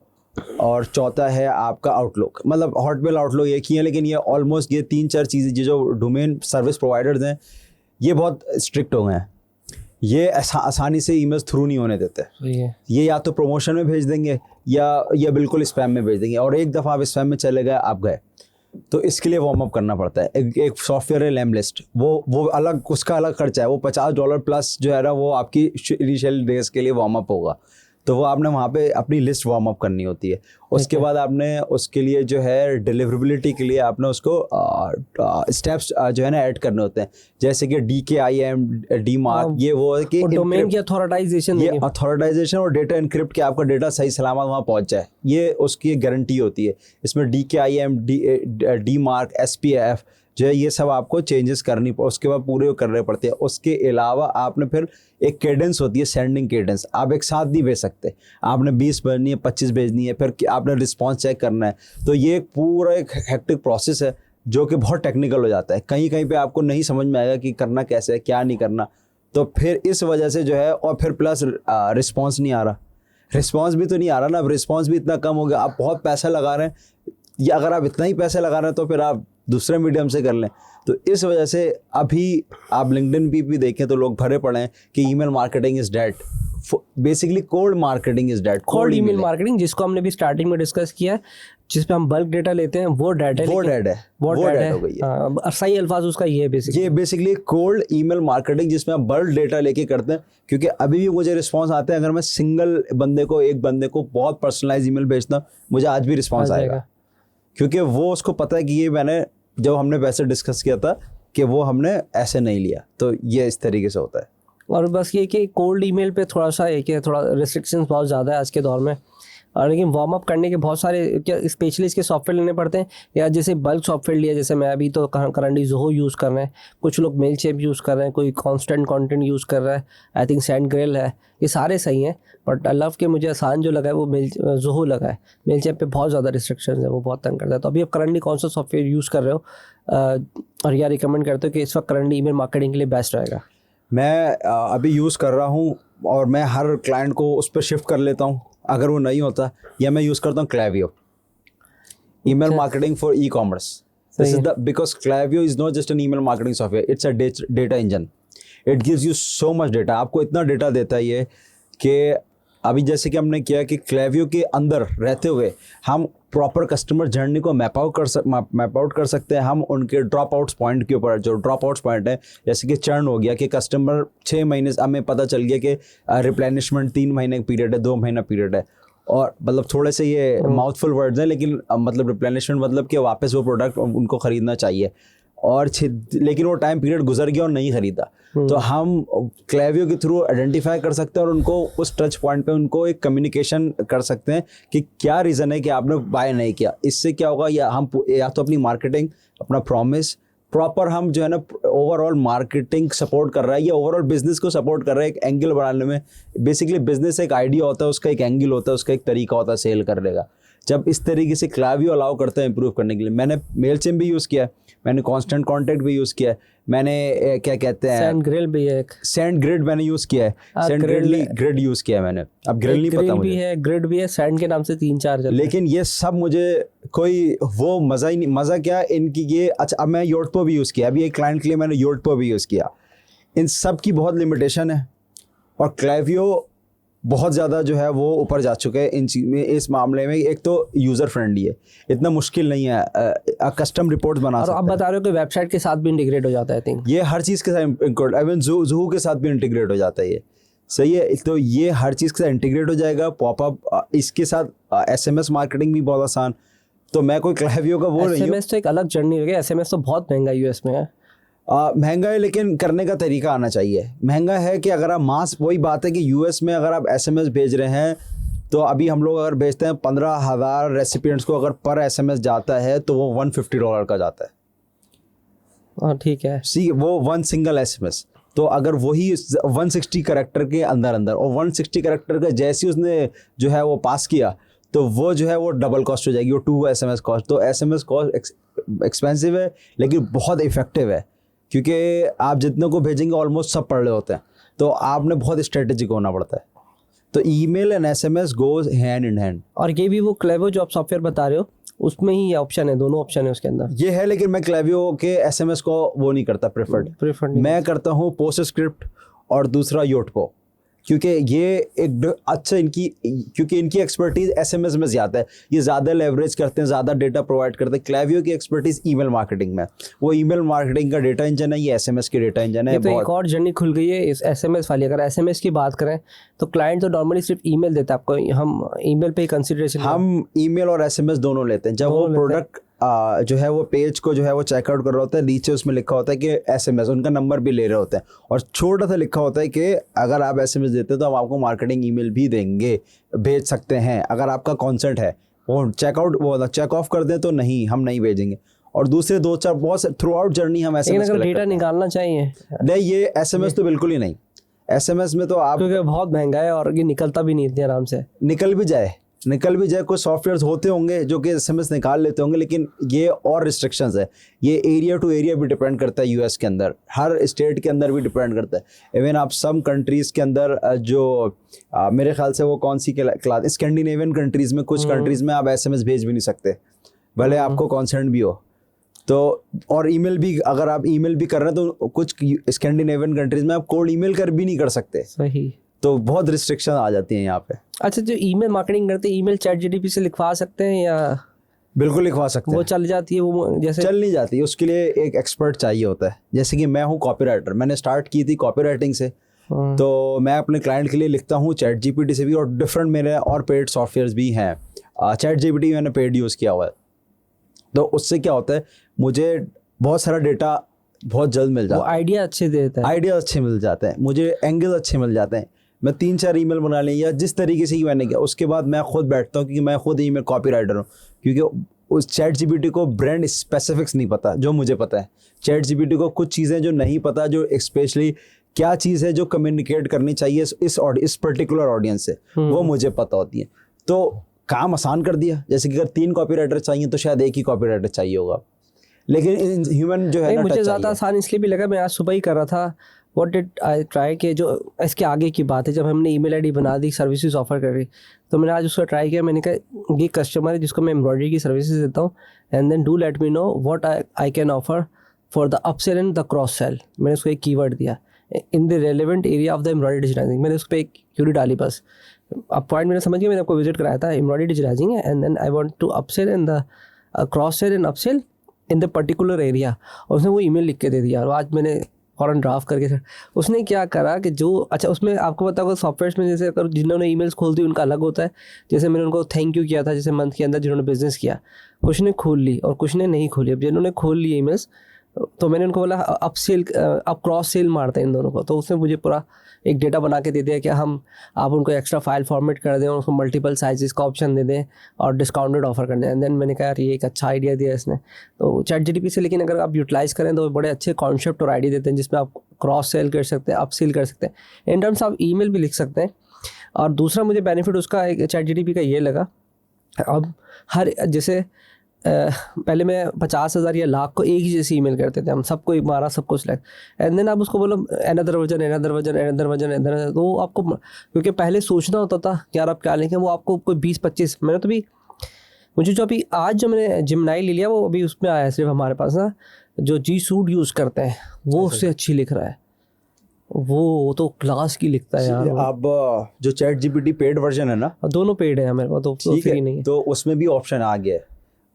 A: और चौथा है आपका आउटलुक, मतलब हॉटमेल आउटलुक एक ही है, लेकिन ये ऑलमोस्ट ये 3-4 चीज़ें जो डोमेन सर्विस प्रोवाइडर्स हैं ये बहुत स्ट्रिक्ट हो गए हैं। ये आसानी से ईमेल्स थ्रू नहीं होने देते। ये या तो प्रमोशन में भेज देंगे या बिल्कुल स्पैम में भेज देंगे, और एक दफ़ा आप स्पैम में चले गए, आप गए। तो इसके लिए वार्म अप करना पड़ता है। एक सॉफ्टवेयर है लैमलिस्ट, वो अलग, उसका अलग खर्चा है। वो $50 प्लस जो है ना, वो आपकी इनिशियल डेज के लिए वार्म अप होगा। तो वो आपने वहाँ पे अपनी लिस्ट वार्म अप करनी होती है। उसके बाद आपने उसके लिए जो है डिलीवरेबिलिटी के लिए आपने उसको स्टेप्स जो है ना ऐड करने होते हैं, जैसे कि DKIM, DMARC, ये वो है कि
B: डोमेन की अथॉरिटाइजेशन,
A: ये अथॉरिटाइजेशन और डेटा इनक्रिप्ट, के आपका डेटा सही सलामत वहाँ पहुँच जाए, ये उसकी गारंटी होती है। इसमें DKIM, DMARC, SPF जो है, ये सब आपको चेंजेस करनी, उसके बाद पूरे करने पड़ते हैं। उसके अलावा आपने फिर एक केडेंस होती है, सेंडिंग केडेंस। आप एक साथ नहीं भेज सकते, आपने 20 भेजनी है, 25 भेजनी है, फिर आपने रिस्पांस चेक करना है। तो ये पूरा एक हेक्टिक प्रोसेस है जो कि बहुत टेक्निकल हो जाता है। कहीं कहीं पे आपको नहीं समझ में आएगा कि करना कैसे है, क्या नहीं करना। तो फिर इस वजह से जो है, और फिर प्लस रिस्पॉन्स नहीं आ रहा। रिस्पॉन्स भी तो नहीं आ रहा ना, अब रिस्पॉन्स भी इतना कम हो गया। आप बहुत पैसा लगा रहे हैं, या अगर आप इतना ही पैसे लगा रहे हैं तो फिर आप दूसरे मीडियम से कर लें। तो इस वजह से अभी आप लिंक्डइन पे भी देखें तो लोग भरे पड़े हैं कि email marketing is dead. Basically cold marketing is dead.
B: Cold email marketing, जिसको हमने भी स्टार्टिंग में डिस्कस किया, जिस पे हम बल्क डेटा लेते हैं, वो डेड है।
A: वो डेड है, वो डेड हो गई
B: है। सही अल्फाज उसका ये
A: बेसिकली कोल्ड ईमेल मार्केटिंग, जिसमें आप बल्क डेटा लेके करते हैं। क्योंकि अभी भी मुझे रिस्पांस आते हैं, अगर मैं सिंगल बंदे को, एक बंदे को बहुत पर्सनलाइज ईमेल भेजता हूँ, मुझे आज भी रिस्पांस आएगा, क्योंकि वो उसको पता है कि ये मैंने जब हमने वैसे डिस्कस किया था कि वो हमने ऐसे नहीं लिया। तो ये इस तरीके से होता है।
B: और बस ये कि कोल्ड ईमेल पे थोड़ा सा एक है, थोड़ा रिस्ट्रिक्शंस बहुत ज़्यादा है आज के दौर में। और लेकिन वार्म अप करने के बहुत सारे क्या स्पेशलिस्ट के सॉफ्टवेयर लेने पड़ते हैं, या जैसे बल्क सॉफ्टवेयर लिया, जैसे मैं अभी तो करंटली ज़ोहो यूज़ कर रहे हैं, कुछ लोग मेलचैम्प यूज़ कर रहे हैं, कोई कांस्टेंट कंटेंट यूज़ कर रहा है, आई थिंक SendGrid है। ये सारे सही हैं, बट आई लव के मुझे आसान जो लगा है वो ज़ोहो लगा है। मेलचैम्प पे बहुत ज़्यादा रिस्ट्रिक्शन है, वो बहुत तंग करता है। तो अभी आप करंटली कौन सा सॉफ्टवेयर यूज़ कर रहे हो, और या रिकमेंड करते हो कि इस वक्त करंटली ईमेल मार्केटिंग के लिए बेस्ट रहेगा?
A: मैं अभी यूज़ कर रहा हूँ, और मैं हर क्लाइंट को उस पर शिफ्ट कर लेता हूँ अगर वो नहीं होता, या मैं यूज़ करता हूँ Klaviyo, email marketing for e-commerce. This is the, because Klaviyo is not just an email marketing software, it's a data engine. It gives you so much data. आपको इतना डेटा देता है ये कि अभी जैसे कि हमने किया कि Klaviyo के अंदर रहते हुए हम प्रॉपर कस्टमर जर्नी को मैप आउट कर सकते हैं। हम उनके ड्रॉप आउट्स पॉइंट के ऊपर, जो ड्रॉप आउट्स पॉइंट है, जैसे कि चर्न हो गया कि कस्टमर 6 महीने, हमें पता चल गया कि रिप्लेनिशमेंट 3 महीने का पीरियड है, 2 महीना पीरियड है, और मतलब थोड़े से ये माउथफुल वर्ड्स हैं, लेकिन मतलब रिप्लेनिशमेंट मतलब कि वापस वो प्रोडक्ट उनको ख़रीदना चाहिए, और लेकिन वो टाइम पीरियड गुजर गया और नहीं ख़रीदा। तो हम Klaviyo के थ्रू आइडेंटिफाई कर सकते हैं और उनको उस टच पॉइंट पे उनको एक कम्युनिकेशन कर सकते हैं कि क्या रीज़न है कि आपने बाय नहीं किया। इससे क्या होगा, या तो अपनी मार्केटिंग, अपना प्रॉमिस प्रॉपर हम जो है ना ओवरऑल मार्केटिंग सपोर्ट कर रहा है, या ओवरऑल बिजनेस को सपोर्ट कर रहा है एक एंगल बनाने में। बेसिकली बिजनेस एक आइडिया होता है, उसका एक एंगल होता है, उसका एक तरीका होता है सेल करने का। जब इस तरीके से Klaviyo अलाउ करता है इंप्रूव करने के लिए। मैंने मेलचैम्प भी यूज़ किया है, मैंने कांस्टेंट कांटेक्ट भी यूज़ किया है, मैंने क्या कहते हैं
B: SendGrid भी है,
A: SendGrid मैंने यूज़ किया है, SendGrid यूज़ किया है मैंने। अब ग्रिल नहीं पता मुझे,
B: भी है, ग्रिड भी है, Send के नाम से 3-4 चलते हैं।
A: लेकिन ये सब मुझे कोई वो मज़ा ही नहीं। मज़ा क्या इनकी ये, अच्छा अब मैं Yotpo भी यूज़ किया, अभी एक क्लाइंट के लिए मैंने Yotpo भी यूज़ किया। इन सब की बहुत लिमिटेशन है, और Klaviyo बहुत ज़्यादा जो है वो ऊपर जा चुके हैं इन चीज़ में, इस मामले में। एक तो यूज़र फ्रेंडली है, इतना मुश्किल नहीं है, कस्टम रिपोर्ट्स बना सकते हैं।
B: और आप बता रहे हो कि वेबसाइट के साथ भी इंटीग्रेट हो जाता है, आई थिंक
A: ये हर चीज़ के साथ, इवन ज़ोहो के साथ भी इंटीग्रेट हो जाता है ये। सही है, तो ये हर चीज़ के साथ इंटीग्रेट हो जाएगा। पॉपअप, इसके साथ SMS मार्केटिंग भी बहुत आसान। तो मैं कोई Klaviyo का वो नहीं हूँ।
B: SMS तो एक अलग जर्नी हो गया। SMS तो बहुत महंगा US में है।
A: महंगा है, लेकिन करने का तरीका आना चाहिए। महंगा है कि अगर आप वही बात है कि US में अगर आप SMS भेज रहे हैं तो अभी हम लोग अगर भेजते हैं 15,000 रेसिपिएंट्स को, अगर पर SMS जाता है तो वो $150 का जाता है।
B: हाँ ठीक है।
A: सी वो वन सिंगल SMS। तो अगर वही 160 कैरेक्टर के अंदर अंदर, और 160 कैरेक्टर का जैसे ही उसने जो है वो पास किया, तो वो जो है वो डबल कॉस्ट हो जाएगी, वो 2 SMS कॉस्ट। तो SMS कॉस्ट एक्सपेंसिव है लेकिन बहुत इफेक्टिव है, क्योंकि आप जितने को भेजेंगे ऑलमोस्ट सब पढ़ रहे होते हैं, तो आपने बहुत स्ट्रेटेजिक होना पड़ता है। तो email and SMS goes hand in hand.
B: और ये भी वो क्लेवर जो आप सॉफ्टवेयर बता रहे हो उसमें ही ये ऑप्शन है, दोनों ऑप्शन है उसके अंदर।
A: ये है, लेकिन मैं क्लेवियो के SMS को वो नहीं करता प्रेफर्ड मैं करता हूँ पोस्टस्क्रिप्ट और दूसरा योटपो, क्योंकि ये एक अच्छा क्योंकि इनकी एक्सपर्टीज SMS में ज़्यादा है, ये ज़्यादा लेवरेज करते हैं, ज़्यादा डेटा प्रोवाइड करते हैं। क्लेवियो की एक्सपर्टीज ईमेल मार्केटिंग में, वो ईमेल मार्केटिंग का डेटा इंजन है, ये SMS की डेटा इंजन है।
B: तो एक और जर्नी खुल गई है इस SMS वाली। अगर SMS की बात करें तो क्लाइंट तो नॉर्मली सिर्फ ईमेल देता है आपको, हम ईमेल पे ही कंसिडरेशन, हम
A: ईमेल और SMS दोनों लेते हैं। जब वो प्रोडक्ट जो है वो पेज को जो है वो चेकआउट कर रहा होता है, नीचे उसमें लिखा होता है कि SMS, उनका नंबर भी ले रहे होते हैं, और छोटा सा लिखा होता है कि अगर आप SMS देते हैं तो हम आपको मार्केटिंग ईमेल भी देंगे, भेज सकते हैं अगर आपका कॉन्सेंट है। वो चेक ऑफ कर दें तो नहीं, हम नहीं भेजेंगे। और दूसरे 2-4 बहुत थ्रू आउट जर्नी हम SMS
B: अगर डेटा निकालना चाहिए
A: नहीं, ये SMS तो बिल्कुल ही नहीं। SMS में तो आप,
B: क्योंकि बहुत महंगा है और ये निकलता भी नहीं इतने आराम से।
A: निकल भी जाए कुछ सॉफ्टवेयर्स होते होंगे जो कि SMS निकाल लेते होंगे, लेकिन ये और रिस्ट्रिक्शंस है। ये एरिया टू एरिया भी डिपेंड करता है, US के अंदर हर स्टेट के अंदर भी डिपेंड करता है। इवन आप सम कंट्रीज़ के अंदर जो मेरे ख्याल से वो कौन सी क्लास, स्कैंडिनेवियन कंट्रीज़ में कुछ कंट्रीज़ में आप SMS भेज भी नहीं सकते भले आपको कॉन्सेंट भी हो। तो और ईमेल भी, अगर आप ईमेल भी कर रहे हैं तो कुछ स्कैंडिनेवियन कंट्रीज़ में आप कोल्ड ईमेल कर भी नहीं कर सकते।
B: सही।
A: तो बहुत रिस्ट्रिक्शन आ जाती हैं यहाँ पे।
B: अच्छा, जो ईमेल मार्केटिंग करते हैं, ईमेल ChatGPT से लिखवा सकते हैं या?
A: बिल्कुल लिखवा सकते हैं।
B: वो चल जाती है? वो जैसे
A: चल नहीं जाती, उसके लिए एक एक्सपर्ट चाहिए होता है। जैसे कि मैं हूँ कॉपीराइटर, मैंने स्टार्ट की थी कॉपीराइटिंग से, तो मैं अपने क्लाइंट के लिए लिखता हूँ ChatGPT से भी, और डिफरेंट मेरे और पेड सॉफ्टवेयर्स भी हैं। ChatGPT मैंने पेड यूज़ किया हुआ है, तो उससे क्या होता है, मुझे बहुत सारा डेटा बहुत जल्द मिल जाता है,
B: आइडिया अच्छे देता है,
A: आइडिया अच्छे मिल जाते हैं, मुझे एंगल अच्छे मिल जाते हैं। मैं 3-4 ईमेल बना लें या जिस तरीके से ही मैंने किया, उसके बाद मैं खुद बैठता हूँ, क्योंकि मैं खुद ईमेल कॉपीराइटर हूँ। क्योंकि उस ChatGPT को ब्रांड स्पेसिफिक्स नहीं पता जो मुझे पता है। ChatGPT को कुछ चीज़ें जो नहीं पता, जो स्पेशली क्या चीज़ है जो कम्युनिकेट करनी चाहिए इस पर्टिकुलर ऑडियंस से, वो मुझे पता होती है। तो काम आसान कर दिया। जैसे कि अगर 3 कॉपीराइटर चाहिए तो शायद एक ही कॉपीराइटर चाहिए होगा, लेकिन ह्यूमन जो है ना,
B: मुझे ज़्यादा आसान इसलिए भी लगा, मैं आज सुबह ही कर रहा था। व्हाट डिड आई ट्राई कि जो इसके आगे की बात है, जब हमने ईमेल आईडी बना दी, सर्विसेज ऑफर कर रही, तो मैंने आज उसका ट्राई किया। मैंने कहा ये कस्टमर है जिसको मैं एम्ब्रॉयडरी की सर्विसेज देता हूँ, and then do let me know what I can offer for the upsell and the cross sell. मैंने उसको एक कीवर्ड दिया, in the relevant area of the embroidery digitising. मैंने उस पर एक क्यूरी डाली बस। अब पॉइंट मैंने समझ गया, मैंने आपको विजिट कराया था, एम्ब्रॉयडरी डिजिटाइजिंग है, and then I want to upsell in the cross sell and upsell in the particular area. और उसने वो ईमेल लिख के दे दिया, और आज मैंने फ़ौरन ड्राफ्ट करके सर उसने क्या करा कि जो, अच्छा उसमें आपको पता होगा सॉफ्टवेयर में, जैसे अगर जिन्होंने ईमेल्स खोल दी उनका अलग होता है। जैसे मैंने उनको थैंक यू किया था, जैसे मंथ के अंदर जिन्होंने बिजनेस किया, कुछ ने खोल ली और कुछ ने नहीं खोली। अब जिन्होंने खोल ली ईमेल्स, तो मैंने उनको बोला अप क्रॉस सेल मारते हैं इन दोनों को। तो उसने मुझे पूरा एक डेटा बना के दे दिया कि आप उनको एक्स्ट्रा फाइल फॉर्मेट कर दें और उसको मल्टीपल साइजेस का ऑप्शन दे दें और डिस्काउंटेड ऑफर कर दें। एंड देन मैंने कहा यार ये एक अच्छा आइडिया दिया इसने, तो ChatGPT से। लेकिन अगर आप यूटिलाइज़ करें तो बड़े अच्छे कॉन्सेप्ट और आइडिया देते हैं, जिसमें आप क्रॉस सेल कर सकते हैं, अप सेल कर सकते हैं, इन टर्म्स आप ईमेल भी लिख सकते हैं। और दूसरा मुझे बेनिफिट उसका एक ChatGPT का ये लगा, अब हर जैसे पहले मैं 50,000 या लाख को एक ही जैसी ईमेल करते थे, हम सबको मारा, सबको सिलेक्ट, एंड देन आप उसको बोलो अनदर वर्जन, तो आपको, क्योंकि पहले सोचना होता था कि यार आप क्या लिखें, वो आपको कोई 20-25, मैंने तो भी, मुझे जो अभी आज जो मैंने जिमनाई ले लिया वो अभी उसमें आया है सिर्फ हमारे पास ना, जो G Suite यूज़ करते हैं वो उससे अच्छी लिख रहा है, वो तो क्लास की लिखता है यार।
A: अब जो ChatGPT पेड वर्जन है ना,
B: दोनों पेड है मेरे पास, तो फ्री नहीं है,
A: तो उसमें भी ऑप्शन आ गया है।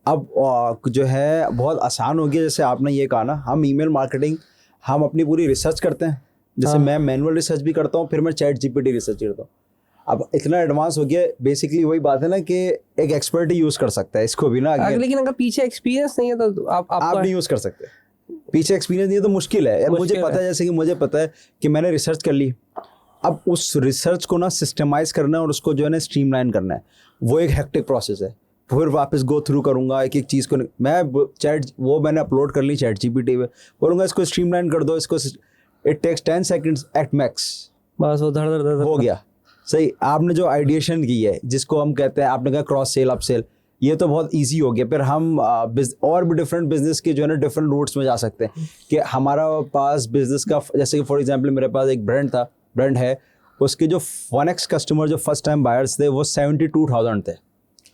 A: अब जो है बहुत आसान हो गया। जैसे आपने ये कहा ना, हम ईमेल मार्केटिंग, हम अपनी पूरी रिसर्च करते हैं। जैसे मैं मैनुअल रिसर्च भी करता हूँ, फिर मैं ChatGPT रिसर्च करता हूँ। अब इतना एडवांस हो गया, बेसिकली वही बात है ना कि एक एक्सपर्ट ही यूज़ कर सकता है इसको भी ना।
B: लेकिन अगर पीछे एक्सपीरियंस नहीं है तो आप
A: नहीं यूज़ कर सकते। पीछे एक्सपीरियंस नहीं है तो मुश्किल है। मुझे पता है, जैसे कि मुझे पता है कि मैंने रिसर्च कर ली, अब उस रिसर्च को ना सिस्टमाइज करना है और उसको जो है ना स्ट्रीमलाइन करना है, वो एक हेक्टिक प्रोसेस है। फिर वापस गो थ्रू करूँगा एक एक चीज़ को। मैंने अपलोड कर ली ChatGPT पे, बोलूँगा इसको स्ट्रीमलाइन कर दो, इसको it takes 10 seconds at max, बस वो धड़ हो गया। सही, आपने जो आइडिएशन की है जिसको हम कहते हैं, आपने कहा क्रॉस सेल अप सेल, ये तो बहुत इजी हो गया। फिर हम और भी डिफरेंट बिजनेस के जो है ना डिफरेंट रूट्स में जा सकते हैं कि हमारा पास बिजनेस का, जैसे कि फॉर एग्जांपल मेरे पास एक ब्रांड है, उसके जो 1x कस्टमर जो फर्स्ट टाइम बायर्स थे वो 72,000 थे,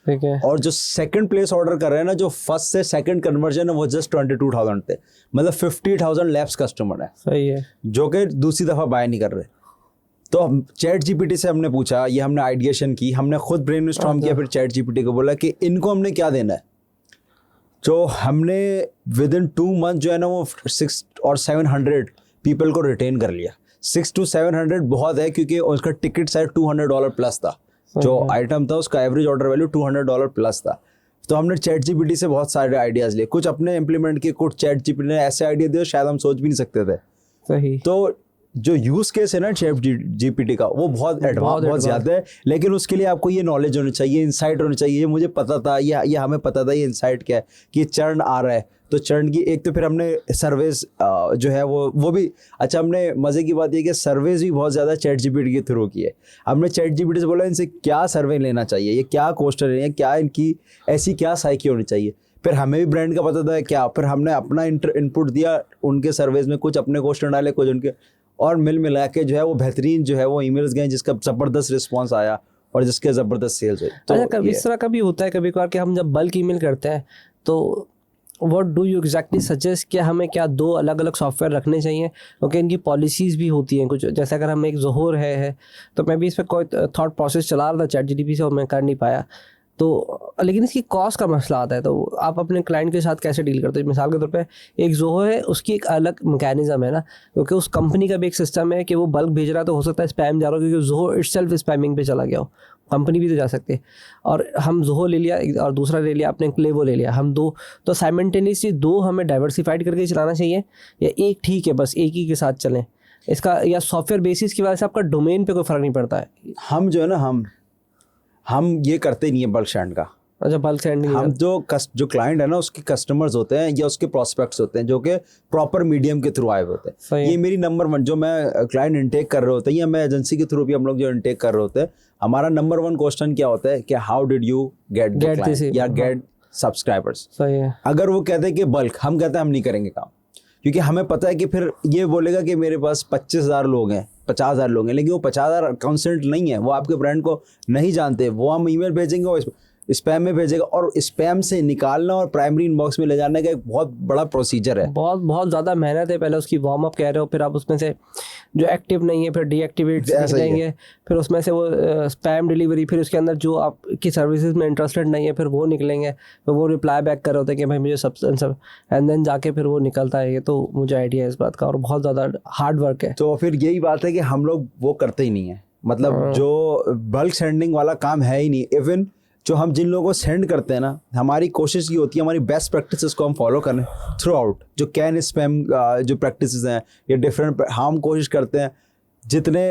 B: ठीक है,
A: और जो सेकंड प्लेस ऑर्डर कर रहे हैं ना, जो फर्स्ट से सेकंड कन्वर्जन है वो जस्ट 22,000 थे, मतलब 50,000 लैप्स कस्टमर है।
B: सही है, जो
A: कि दूसरी दफ़ा बाय नहीं कर रहे। तो ChatGPT से हमने पूछा, ये हमने आइडिएशन की, हमने खुद ब्रेनस्टॉर्म किया, फिर ChatGPT को बोला कि इनको हमने क्या देना है। जो हमने विद इन 2 मंथ जो है ना वो 600 और 700 पीपल को रिटेन कर लिया। 600 to 700 बहुत है, क्योंकि उसका टिकट साइज $200 प्लस था, जो आइटम था उसका एवरेज ऑर्डर वैल्यू $200 प्लस था। तो हमने ChatGPT से बहुत सारे आइडियाज़ लिए, कुछ अपने इम्प्लीमेंट किए, कुछ ChatGPT ने ऐसे आइडिया दिए शायद हम सोच भी नहीं सकते थे।
B: सही। तो
A: जो यूज़ केस है ना ChatGPT का, वो बहुत एडवांस, बहुत ज़्यादा है, लेकिन उसके लिए आपको ये नॉलेज होनी चाहिए, इंसाइट होनी चाहिए। ये मुझे पता था, ये हमें पता था ये इंसाइट क्या है कि ये चर्न आ रहा है, तो चर्न की एक, तो फिर हमने सर्वेज जो है वो भी अच्छा, हमने मज़े की बात ये कि सर्वेज भी बहुत ज़्यादा ChatGPT के थ्रू की है। हमने ChatGPT से बोला इनसे क्या सर्वे लेना चाहिए, ये क्या क्वेश्चन है, क्या इनकी ऐसी क्या साइकी होनी चाहिए। फिर हमें भी ब्रांड का पता था क्या, फिर हमने अपना इनपुट दिया उनके सर्वेज में, कुछ अपने क्वेश्चन डाले, कुछ उनके, और मिला के जो है वो बेहतरीन जो है वो ईमेल्स गए, जिसका ज़बरदस्त रिस्पांस आया और जिसके ज़बरदस्त सेल्स हुई।
B: तो अच्छा, कभी इस तरह का भी होता है कभी कभार कि हम जब बल्क ईमेल करते हैं, तो what do you exactly suggest, कि हमें क्या 2 अलग अलग सॉफ्टवेयर रखने चाहिए, क्योंकि इनकी पॉलिसीज़ भी होती हैं कुछ, जैसे अगर हम एक ज़ोहोर है तो मैं भी इस पर कोई थॉट प्रोसेस चला रहा था ChatGPT से और मैं कर नहीं पाया, तो लेकिन इसकी कॉस्ट का मसला आता है। तो आप अपने क्लाइंट के साथ कैसे डील करते हैं? मिसाल के तौर पे एक ज़ोहो है, उसकी एक अलग मैकेनिज्म है ना, क्योंकि उस कंपनी का भी एक सिस्टम है कि वो बल्क भेज रहा है, तो हो सकता है स्पैम जा रहा हो, क्योंकि ज़ोहो इटसेल्फ स्पैमिंग पे चला गया हो, कंपनी भी तो जा सकती है। और हम ज़ोहो ले लिया और दूसरा ले लिया आपने क्लेवो ले लिया, हम 2, तो साइमल्टेनियसली 2 हमें डाइवर्सिफाइड करके चलाना चाहिए, या एक ठीक है बस एक ही के साथ चलें इसका, या सॉफ्टवेयर बेसिस की वजह से आपका डोमेन पे कोई फ़र्क नहीं पड़ता है?
A: हम जो है ना हम ये करते नहीं है बल्क सेंड का।
B: अच्छा, बल्क सेंड
A: हम जो क्लाइंट है ना उसके कस्टमर्स होते हैं या उसके प्रोस्पेक्ट्स होते हैं जो कि प्रॉपर मीडियम के थ्रू आए होते हैं। ये मेरी नंबर 1 जो मैं क्लाइंट इनटेक कर रहे होते हैं, या मैं एजेंसी के थ्रू भी हम लोग जो इनटेक कर रहे होते हैं, हमारा नंबर 1 क्वेश्चन क्या होता है कि हाउ डिड यू गेट या गेट सब्सक्राइबर्स।
B: सही है।
A: अगर वो कहते हैं कि बल्क, हम कहते हैं हम नहीं करेंगे काम, क्योंकि हमें पता है कि फिर ये बोलेगा कि मेरे पास 25,000 लोग हैं, 50,000 लोग हैं, लेकिन वो 50,000 अकाउंटेंट नहीं है, वो आपके ब्रांड को नहीं जानते, वो हम ईमेल भेजेंगे वो स्पैम में भेजेगा, और स्पैम से निकालना और प्राइमरी इनबॉक्स में ले जाने का एक बहुत बड़ा प्रोसीजर है।
B: बहुत ज़्यादा मेहनत है। पहले उसकी वार्म अप कह रहे हो, फिर आप उसमें से जो एक्टिव नहीं है फिर डीएक्टिवेट करेंगे, फिर उसमें से वो स्पैम डिलीवरी, फिर उसके अंदर जो आपकी सर्विसेज में इंटरेस्टेड नहीं है फिर वो निकलेंगे, फिर वो रिप्लाई बैक कर रहे होते हैं कि भाई मुझे सब, एंड देन जाके फिर वो निकलता है। ये तो मुझे आइडिया है इस बात का, और बहुत ज़्यादा हार्ड वर्क है।
A: तो फिर यही बात है कि हम लोग वो करते ही नहीं है, मतलब जो बल्क सेंडिंग वाला काम है ही नहीं। इवन जो हम जिन लोगों को सेंड करते हैं ना, हमारी कोशिश ये होती है हमारी बेस्ट प्रैक्टिसेस को हम फॉलो करें थ्रू आउट। जो कैन स्पैम जो प्रैक्टिसेस हैं ये डिफरेंट, हम कोशिश करते हैं जितने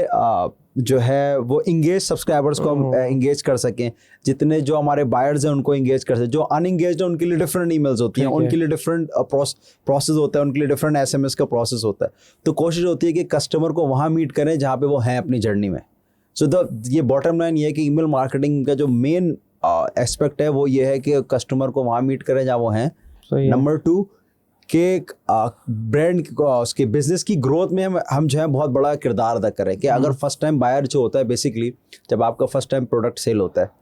A: जो है वो इंगेज सब्सक्राइबर्स को हम इंगेज कर सकें, जितने जो हमारे बायर्स हैं उनको इंगेज कर सकें। जो अनइंगेज है उनके लिए डिफरेंट ईमेल्स होती हैं, उनके लिए डिफरेंट प्रोसेस होता है, उनके लिए डिफरेंट SMS का प्रोसेस होता है। तो कोशिश होती है कि कस्टमर को वहाँ मीट करें जहाँ पे वो हैं अपनी जर्नी में। सो ये बॉटम लाइन ये है कि ईमेल मार्केटिंग का जो मेन एस्पेक्ट है वो ये है कि कस्टमर को वहाँ मीट करें जहाँ वो हैं। नंबर 2 कि ब्रांड उसके बिजनेस की ग्रोथ में हम जो है बहुत बड़ा किरदार अदा करें। कि अगर फर्स्ट टाइम बायर जो होता है, बेसिकली जब आपका फर्स्ट टाइम प्रोडक्ट सेल होता है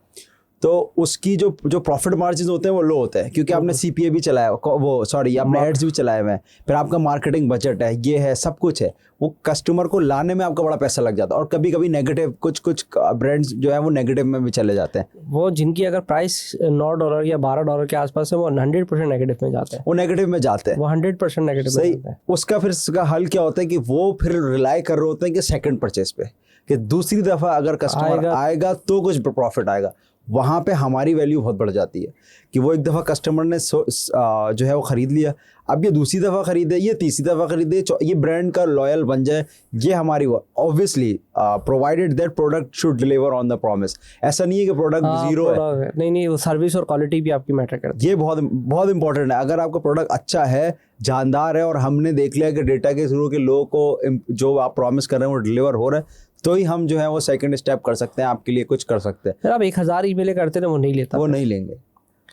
A: तो उसकी जो प्रॉफिट मार्जिन होते हैं वो लो होते हैं, क्योंकि आपने CPA भी चलाया, आपने एड्स भी चलाए हुए हैं, फिर आपका मार्केटिंग बजट है, ये है, सब कुछ है। वो कस्टमर को लाने में आपका बड़ा पैसा लग जाता है, और कभी कभी नेगेटिव कुछ ब्रांड्स जो है वो नेगेटिव में भी चले जाते हैं।
B: वो जिनकी अगर प्राइस $9 या $12 के आसपास है वो 100% नेगेटिव में जाते हैं।
A: वो नेगेटिव में जाते हैं,
B: वो 100% नेगेटिव में जाते हैं।
A: उसका फिर इसका हल क्या होता है कि वो फिर रिलाई कर रहे होते हैं कि सेकंड परचेज पे, कि दूसरी दफ़ा अगर कस्टमर आएगा तो कुछ प्रॉफिट आएगा। वहाँ पे हमारी वैल्यू बहुत बढ़ जाती है कि वो एक दफ़ा कस्टमर ने जो है वो ख़रीद लिया, अब ये दूसरी दफ़ा ख़रीदे, ये तीसरी दफ़ा ख़रीदे, ये ब्रांड का लॉयल बन जाए, ये हमारी obviously provided that product should deliver on the promise. ऐसा नहीं है कि प्रोडक्ट ज़ीरो है,
B: नहीं, वो सर्विस और क्वालिटी भी आपकी मैटर करती है।
A: ये बहुत बहुत इंपॉर्टेंट है। अगर आपका प्रोडक्ट अच्छा है, जानदार है और हमने देख लिया कि डेटा के थ्रू के लोगों को जो आप प्रॉमिस कर रहे हैं वो डिलीवर हो रहा है, तो ही हम जो है वो सेकंड स्टेप कर सकते हैं, आपके लिए कुछ कर सकते हैं।
B: सर आप 1000 ईमेलें करते हैं वो नहीं लेता,
A: वो नहीं लेंगे,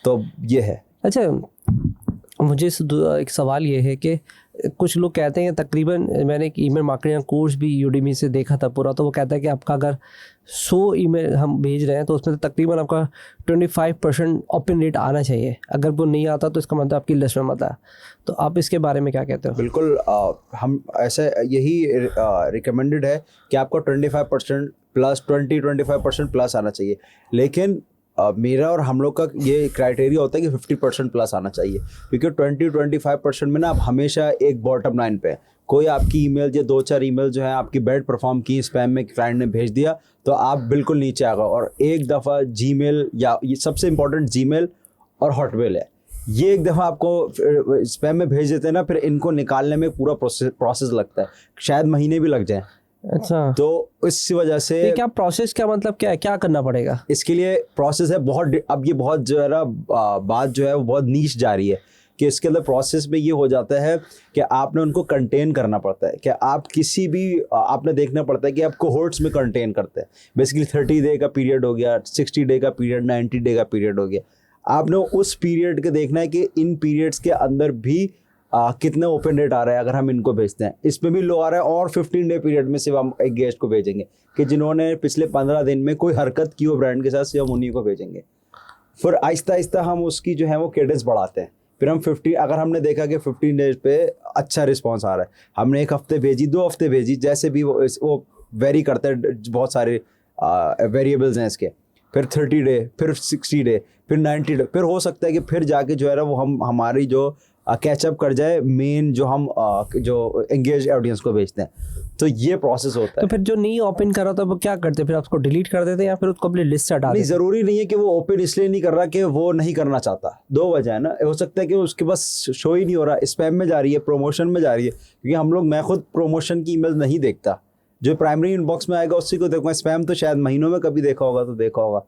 A: तो ये है।
B: अच्छा, मुझे एक सवाल ये है कि कुछ लोग कहते हैं, तकरीबन मैंने एक ईमेल मार्केटिंग कोर्स भी यूडेमी से देखा था पूरा, तो वो कहता है कि आपका अगर 100 ईमेल हम भेज रहे हैं तो उसमें से तकरीबन आपका 25% ओपन रेट आना चाहिए। अगर वो नहीं आता तो इसका मतलब आपकी लिस्ट में मत है। तो आप इसके बारे में क्या कहते हो?
A: बिल्कुल, हम ऐसे यही रिकमेंडेड है कि आपको 25% प्लस 25% प्लस आना चाहिए, लेकिन मेरा और हम लोग का ये क्राइटेरिया होता है कि 50% प्लस आना चाहिए, क्योंकि 20-25% में ना आप हमेशा एक बॉटम लाइन पे कोई आपकी ईमेल या 2-4 ईमेल जो है आपकी बैड परफॉर्म की, स्पैम में क्लाइंट ने भेज दिया, तो आप बिल्कुल नीचे आ गए। और एक दफ़ा जीमेल, या ये सबसे इंपॉर्टेंट जीमेल और हॉटमेल है, ये एक दफ़ा आपको स्पैम में भेज देते हैं ना, फिर इनको निकालने में पूरा प्रोसेस लगता है, शायद महीने भी लग जाए।
B: अच्छा,
A: तो इस वजह से
B: क्या प्रोसेस, क्या मतलब क्या है, क्या करना पड़ेगा?
A: इसके लिए प्रोसेस है बहुत। अब ये बहुत जो है ना बात जो है वो बहुत नीच जा रही है कि इसके अंदर प्रोसेस में ये हो जाता है कि आपने उनको कंटेन करना पड़ता है, कि आप किसी भी आपने देखना पड़ता है कि आप कोहोर्ट्स में कंटेन करते हैं। बेसिकली 30 डे का पीरियड हो गया, 60 डे का पीरियड, 90 डे का पीरियड हो गया। आपने उस पीरियड के देखना है कि इन पीरियड्स के अंदर भी कितने ओपन रेट आ रहा है। अगर हम इनको भेजते हैं, इसमें भी लो आ रहा है, और 15 डे पीरियड में सिर्फ हम एक गेस्ट को भेजेंगे कि जिन्होंने पिछले 15 दिन में कोई हरकत की हो ब्रांड के साथ, सिर्फ हम उन्हीं को भेजेंगे। फिर आहिस्ता आहिस्ता हम उसकी जो है वो केडेंस बढ़ाते हैं। फिर हम 50, अगर हमने देखा कि 15 डेज पे अच्छा रिस्पॉन्स आ रहा है, हमने 1 हफ्ते भेजी, 2 हफ्ते भेजी, जैसे भी वो वेरी करते हैं, बहुत सारे वेरिएबल्स हैं इसके। फिर 30 डे, फिर 60 डे, फिर 90 डे, फिर हो सकता है कि फिर जाके जो है ना वो हमारी जो कैचअप कर जाए मेन जो हम जो एंगेज ऑडियंस को भेजते हैं। तो ये प्रोसेस होता है।
B: तो फिर जो नहीं ओपन कर रहा था वो क्या करते, फिर आपको डिलीट कर देते हैं या फिर उसको अपनी लिस्ट से हटा देते?
A: नहीं, ज़रूरी नहीं है कि वो ओपन इसलिए नहीं कर रहा कि वो नहीं करना चाहता। 2 वजह है ना, हो सकता है कि उसके पास शो ही नहीं हो रहा, स्पैम में जा रही है, प्रमोशन में जा रही है। क्योंकि मैं खुद प्रमोशन की ईमेल नहीं देखता, जो प्राइमरी इनबॉक्स में आएगा उसी को देखूँगा। स्पैम तो शायद महीनों में कभी देखा होगा तो देखा होगा।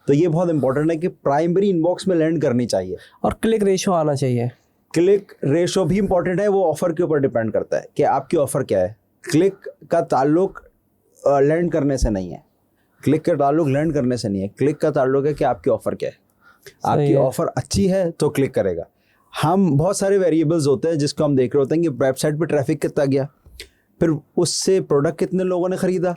A: तो ये बहुत इंपॉर्टेंट है कि प्राइमरी इनबॉक्स में लैंड करनी चाहिए।
B: और क्लिक रेशो आना चाहिए।
A: क्लिक रेशो भी इंपॉर्टेंट है, वो ऑफर के ऊपर डिपेंड करता है कि आपकी ऑफर क्या है। क्लिक का ताल्लुक लैंड करने से नहीं है, क्लिक का ताल्लुक लैंड करने से नहीं है, क्लिक का ताल्लुक है कि आपकी ऑफर क्या है। आपकी ऑफर अच्छी है तो क्लिक करेगा। हम बहुत सारे वेरिएबल्स होते हैं जिसको हम देख रहे होते हैं कि वेबसाइट पे ट्रैफिक कितना गया, फिर उससे प्रोडक्ट कितने लोगों ने खरीदा,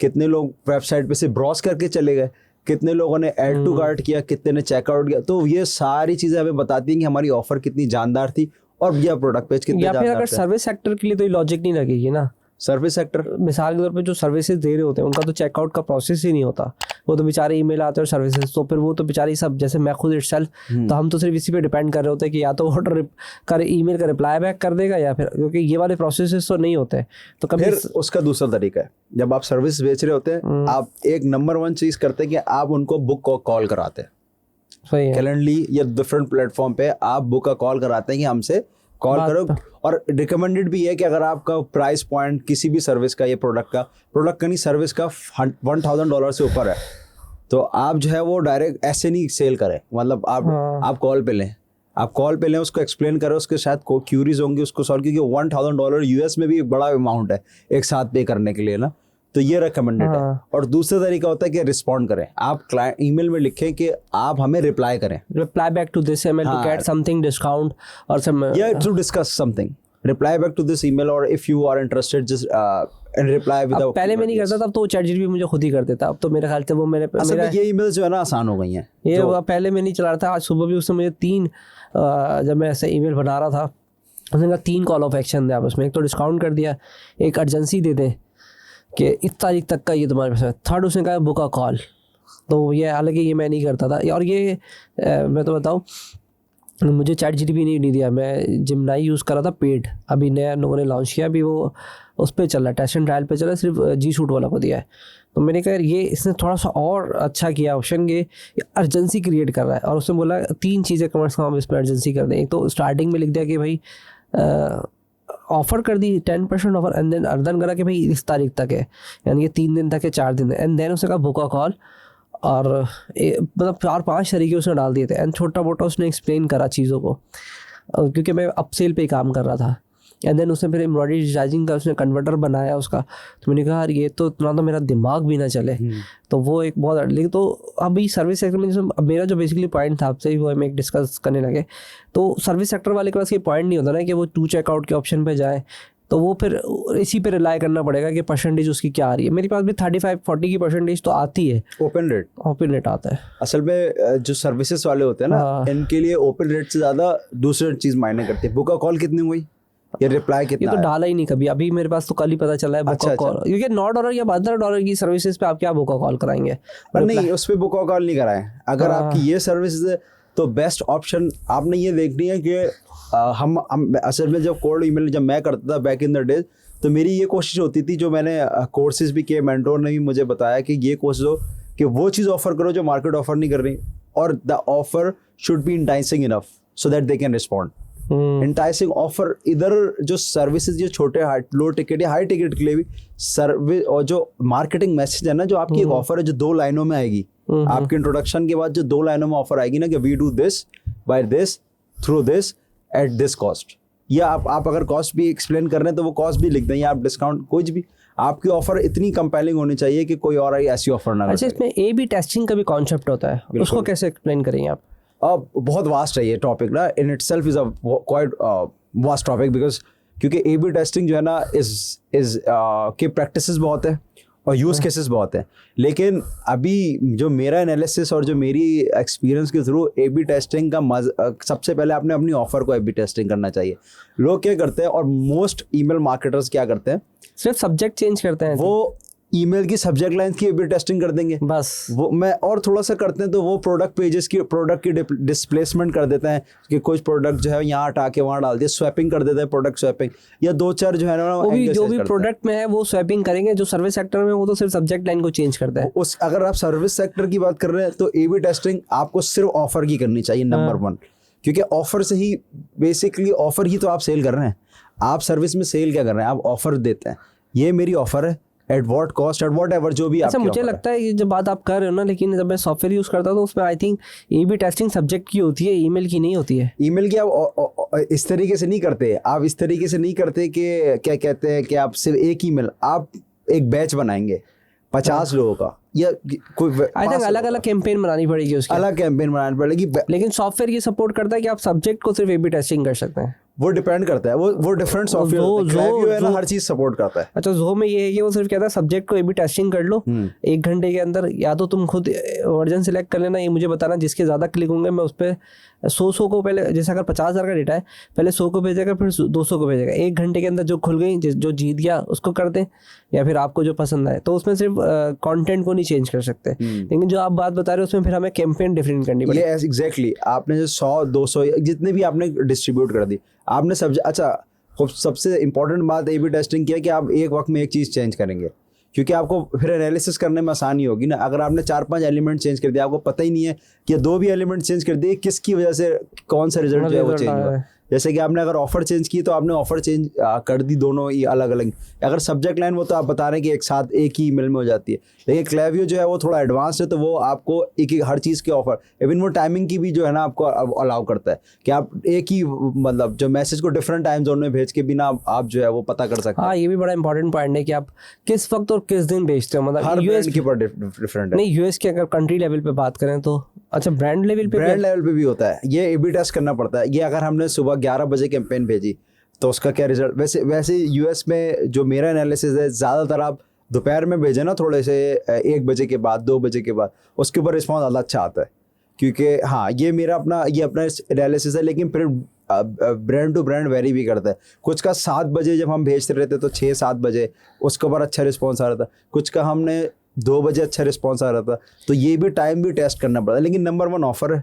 A: कितने लोग वेबसाइट पे से ब्राउज करके चले गए, कितने लोगों ने ऐड टू कार्ट किया, कितने ने चेकआउट किया। तो ये सारी चीज़ें हमें बताती हैं कि हमारी ऑफर कितनी जानदार थी और यह प्रोडक्ट पेज कितने जानदार थे।
B: या फिर अगर सर्विस सेक्टर के लिए तो ये लॉजिक नहीं लगेगी ना।
A: सर्विस सेक्टर,
B: मिसाल के तौर पे जो सर्विसेज दे रहे होते हैं उनका तो चेकआउट का प्रोसेस ही नहीं होता, वो तो बेचारे ईमेल आते हैं और सर्विसेज, तो फिर वो तो बेचारे सब, जैसे मैं खुद इटसेल्फ, तो हम तो सिर्फ इसी पे डिपेंड कर रहे होते हैं कि या तो ऑर्डर कर ईमेल का रिप्लाई बैक कर देगा या फिर, क्योंकि ये वाले प्रोसेसेस तो नहीं होते। तो कभी
A: फिर उसका दूसरा तरीका है, जब आप सर्विस बेच रहे होते हैं, आप एक नंबर 1 चीज़ करते हैं कि आप उनको बुक कॉल कराते हैं।
B: सही है,
A: कैलेंडली या डिफरेंट प्लेटफॉर्म पे आप बुक का कॉल कराते हैं कि हमसे कॉल करो। और रिकमेंडेड भी है कि अगर आपका प्राइस पॉइंट किसी भी सर्विस का, ये प्रोडक्ट का नहीं, सर्विस का $1,000 से ऊपर है, तो आप जो है वो डायरेक्ट ऐसे नहीं सेल करें। मतलब आप कॉल पे लें, उसको एक्सप्लेन करें, उसके साथ क्यूरीज होंगी उसको सॉल्व, क्योंकि $1,000 यूएस में भी एक बड़ा अमाउंट है एक साथ पे करने के लिए ना। तो ये रिकमेंडेड है। और दूसरा तरीका होता है कि रिस्पॉन्ड करें। आप क्लाइंट ईमेल में लिखें कि आप हमें रिप्लाई करें,
B: reply back to this email to get something discount और सम,
A: या to discuss something, reply back to this email, और if you are interested just and reply without.
B: पहले मैं नहीं करता था, अब तो चैटजीपीटी भी मुझे खुद ही कर देता। अब तो मेरे ख्याल से वो मेरे
A: ये ईमेल जो है ना आसान हो गई हैं।
B: ये पहले मैं नहीं चला रहा था, आज सुबह भी उसने मुझे 3 जब मैं ऐसे ईमेल बना रहा था, उसने कहा 3 कॉल ऑफ एक्शन दे आप उसमें, एक तो डिस्काउंट कर दिया, एक अर्जेंसी दे दें कि इस तारीख तक का ये तुम्हारे पास है, थर्ड उसने कहा बुक अ कॉल। तो ये हालांकि ये मैं नहीं करता था। और ये मैं तो बताऊँ, मुझे चैट जीटीपी नहीं दिया, मैं जिमनाई यूज़ कर रहा था पेड, अभी नया लोगों ने लॉन्च किया, अभी वो उस पर चल रहा है, टेस्ट एंड ट्रायल पे चल रहा है, सिर्फ जी शूट वाला को दिया है। तो मैंने कहा ये इसने थोड़ा सा और अच्छा किया ऑप्शन, ये अर्जेंसी क्रिएट कर रहा है। और उसने बोला 3 चीज़ें कमर्स का हम इस पर अर्जेंसी कर दें। एक तो स्टार्टिंग में लिख दिया कि भाई ऑफ़र कर दी 10% ऑफर, एंड देन अर्दन करा कि भाई इस तारीख तक है, यानी कि 3 दिन तक है, 4 दिन है, एंड देन उसने कहा बुक अ कॉल, और मतलब 4-5 तरीके उसने डाल दिए थे, एंड छोटा मोटा उसने एक्सप्लेन करा चीज़ों को, क्योंकि मैं अपसेल पे ही काम कर रहा था। एंड देन उसने फिर एम्ब्रॉयडरी डिजाइनिंग का उसने कन्वर्टर बनाया उसका। तो मैंने कहा यार ये तो इतना तो मेरा दिमाग भी ना चले। तो वो एक बहुत, लेकिन तो अभी सर्विस सेक्टर में जैसे मेरा जो बेसिकली पॉइंट था आपसे वो हम एक डिस्कस करने लगे, तो सर्विस सेक्टर वाले के पास ये पॉइंट नहीं होता ना कि वो 2 चेकआउट के ऑप्शन पे जाए, तो वो फिर इसी पे रिलाई करना पड़ेगा कि परसेंटेज उसकी क्या आ रही है। मेरे पास भी 35-40 की परसेंटेज तो आती है,
A: ओपन रेट
B: आता है।
A: असल में जो सर्विसेज वाले होते हैं ना, इनके लिए ओपन रेट से ज़्यादा दूसरी चीज़ मायने करती है। बुक कॉल कितनी हुई, ये रिप्लाई कितना,
B: ये तो डाला ही नहीं कभी, अभी मेरे पास तो कल ही पता चला है बुक कॉल, क्योंकि $9 या $12 की सर्विसेज पे आप क्या बुक कॉल कराएंगे?
A: नहीं, उस पर बुक कॉल नहीं कराएं। अगर आपकी ये सर्विस है तो बेस्ट ऑप्शन आपने ये देखनी है कि हम असल में जब कोल्ड ईमेल जब मैं करता था बैक इन द डेज, तो मेरी ये कोशिश होती थी, जो मैंने कोर्सेज भी किए, मेंटोर ने भी मुझे बताया कि ये कोशिश हो कि वो चीज़ ऑफर करो जो मार्केट ऑफर नहीं कर रही, और the offer should be enticing enough so that they can respond. Enticing offer इधर जो सर्विसेज जो छोटे लो टिकट या हाई टिकट के लिए भी सर्विस, और जो मार्केटिंग मैसेज है ना, जो आपकी एक ऑफर है जो 2 लाइनों में आएगी, आपके इंट्रोडक्शन के बाद जो 2 लाइनों में ऑफर आएगी ना कि we do this by this through this at this cost, या आप अगर कॉस्ट भी एक्सप्लेन कर रहे हैं तो वो कॉस्ट भी लिख दें, या आप डिस्काउंट कुछ भी, आपकी ऑफर इतनी कंपेलिंग होनी चाहिए कि कोई और ऐसी ऑफर ना।
B: अच्छा, इसमें ए बी टेस्टिंग का भी कॉन्सेप्ट होता है, उसको कैसे एक्सप्लेन करेंगे आप?
A: बहुत वास्ट है ये टॉपिक ना, in itself is a quite vast topic, because क्योंकि ए बी टेस्टिंग जो है ना इज के प्रैक्टिसेस बहुत है और यूज़ केसेस बहुत हैं, लेकिन अभी जो मेरा एनालिसिस और जो मेरी एक्सपीरियंस के थ्रू ए बी टेस्टिंग का सबसे पहले आपने अपनी ऑफर को ए बी टेस्टिंग करना चाहिए। लोग क्या करते हैं, और मोस्ट ईमेल मार्केटर्स क्या करते हैं,
B: सिर्फ सब्जेक्ट चेंज करते हैं, वो
A: ईमेल की सब्जेक्ट लाइन की ए/बी टेस्टिंग कर देंगे
B: बस।
A: वो मैं और थोड़ा सा करते हैं तो वो प्रोडक्ट पेजेस की प्रोडक्ट की डिस्प्लेसमेंट कर देते हैं कि कुछ प्रोडक्ट जो है यहाँ हटा के वहाँ डाल दिया, स्वैपिंग कर देते हैं, प्रोडक्ट स्वैपिंग, या 2-4 जो है ना
B: वो भी जो भी प्रोडक्ट में है वो स्वैपिंग करेंगे। जो सर्विस सेक्टर में वो तो सिर्फ सब्जेक्ट लाइन को चेंज करता है।
A: उस अगर आप सर्विस सेक्टर की बात कर रहे हैं तो ए/बी टेस्टिंग आपको सिर्फ ऑफर की करनी चाहिए, नंबर 1, क्योंकि ऑफर से ही बेसिकली ऑफर ही तो आप सेल कर रहे हैं। आप सर्विस में सेल क्या कर रहे हैं, आप ऑफर देते हैं, ये मेरी ऑफर है at what cost at what ever जो भी।
B: अच्छा, मुझे लगता है ये जब बात आप कर रहे हो ना, लेकिन जब मैं सॉफ्टवेयर यूज़ करता हूँ तो उसमें आई थिंक ए/बी टेस्टिंग सब्जेक्ट की होती है, ईमेल की नहीं होती है।
A: ईमेल की आप इस तरीके से नहीं करते, आप इस तरीके से नहीं करते कि क्या कहते हैं कि आप सिर्फ एक ईमेल, आप एक बैच बनाएंगे 50 लोगों का, या कोई
B: आई थिंक अलग अलग कैंपेन बनानी पड़ेगी, उसकी
A: अलग कैंपेन बनानी पड़ेगी।
B: लेकिन सॉफ्टवेयर ये सपोर्ट करता है कि आप सब्जेक्ट को सिर्फ ए/बी टेस्टिंग कर सकते हैं।
A: वो डिपेंड करता है, वो डिफरेंट सॉफ्टवेयर है ना, हर चीज सपोर्ट करता है।
B: अच्छा, ज़ो में ये है कि वो सिर्फ कहता है सब्जेक्ट को ए/बी टेस्टिंग कर लो 1 घंटे के अंदर, या तो तुम खुद वर्जन सेलेक्ट कर लेना, ये मुझे बताना जिसके ज़्यादा क्लिक होंगे मैं उस पर 100 को पहले, जैसे अगर 50,000 का डेटा है पहले 100 को भेजेगा, फिर 200 को भेजेगा, 1 घंटे के अंदर जो खुल गई, जो जीत गया उसको कर दें, या फिर आपको जो पसंद आए। तो उसमें सिर्फ कंटेंट को नहीं चेंज कर सकते, लेकिन जो आप बात बता रहे हो उसमें फिर हमें कैंपेन डिफरेंट करनी पड़ेगी।
A: एग्जैक्टली, आपने जो 100-200 जितने भी आपने डिस्ट्रीब्यूट कर दी, आपने अच्छा सबसे इंपॉर्टेंट बात ए/बी टेस्टिंग की है कि आप एक वक्त में एक चीज़ चेंज करेंगे, क्योंकि आपको फिर एनालिसिस करने में आसानी होगी ना। अगर आपने 4-5 एलिमेंट चेंज कर दिया, आपको पता ही नहीं है कि 2 भी एलिमेंट चेंज कर दिए, किसकी वजह से कौन सा रिजल्ट जो है वो चेंज हुआ। जैसे कि आपने अगर ऑफर चेंज की तो आपने ऑफर चेंज कर दी, दोनों ही अलग अलग। अगर सब्जेक्ट लाइन वो तो आप बता रहे हैं कि एक साथ एक ही ईमेल में हो जाती है, लेकिन क्लेवियो जो है वो थोड़ा एडवांस है, तो वो आपको एक हर चीज़ के ऑफर, इवन वो टाइमिंग की भी जो है ना आपको अलाउ करता है कि आप एक ही मतलब जो मैसेज को डिफरेंट टाइम जोन में भेज के भी ना आप जो है वो पता कर सकते हैं।
B: हाँ, ये भी बड़ा इंपॉर्टेंट पॉइंट है कि आप किस वक्त और किस दिन भेजते हो, मतलब
A: हर ब्रांड के ऊपर डिफरेंट है।
B: नहीं, यूएस के अगर कंट्री लेवल पे बात करें तो अच्छा, ब्रांड लेवल पे भी
A: होता है, ये ए/बी टेस्ट करना पड़ता है। ये अगर हमने सुबह 11 बजे कैंपेन भेजी तो उसका क्या रिजल्ट, वैसे यूएस में जो मेरा एनालिसिस है, ज़्यादातर आप दोपहर में भेजें ना, थोड़े से 1 बजे के बाद, 2 बजे के बाद, उसके ऊपर रिस्पॉन्स ज़्यादा अच्छा आता है। क्योंकि हाँ, ये अपना एनालिसिस है, लेकिन फिर ब्रांड टू ब्रांड वेरी भी करता है। कुछ का 7 बजे जब हम भेजते रहते तो 6-7 बजे उसके ऊपर अच्छा रिस्पॉन्स आ रहा था, कुछ का हमने 2 बजे अच्छा रिस्पॉन्स आ रहा था। तो ये भी टाइम भी टेस्ट करना पड़ता है, लेकिन नंबर 1 ऑफर है।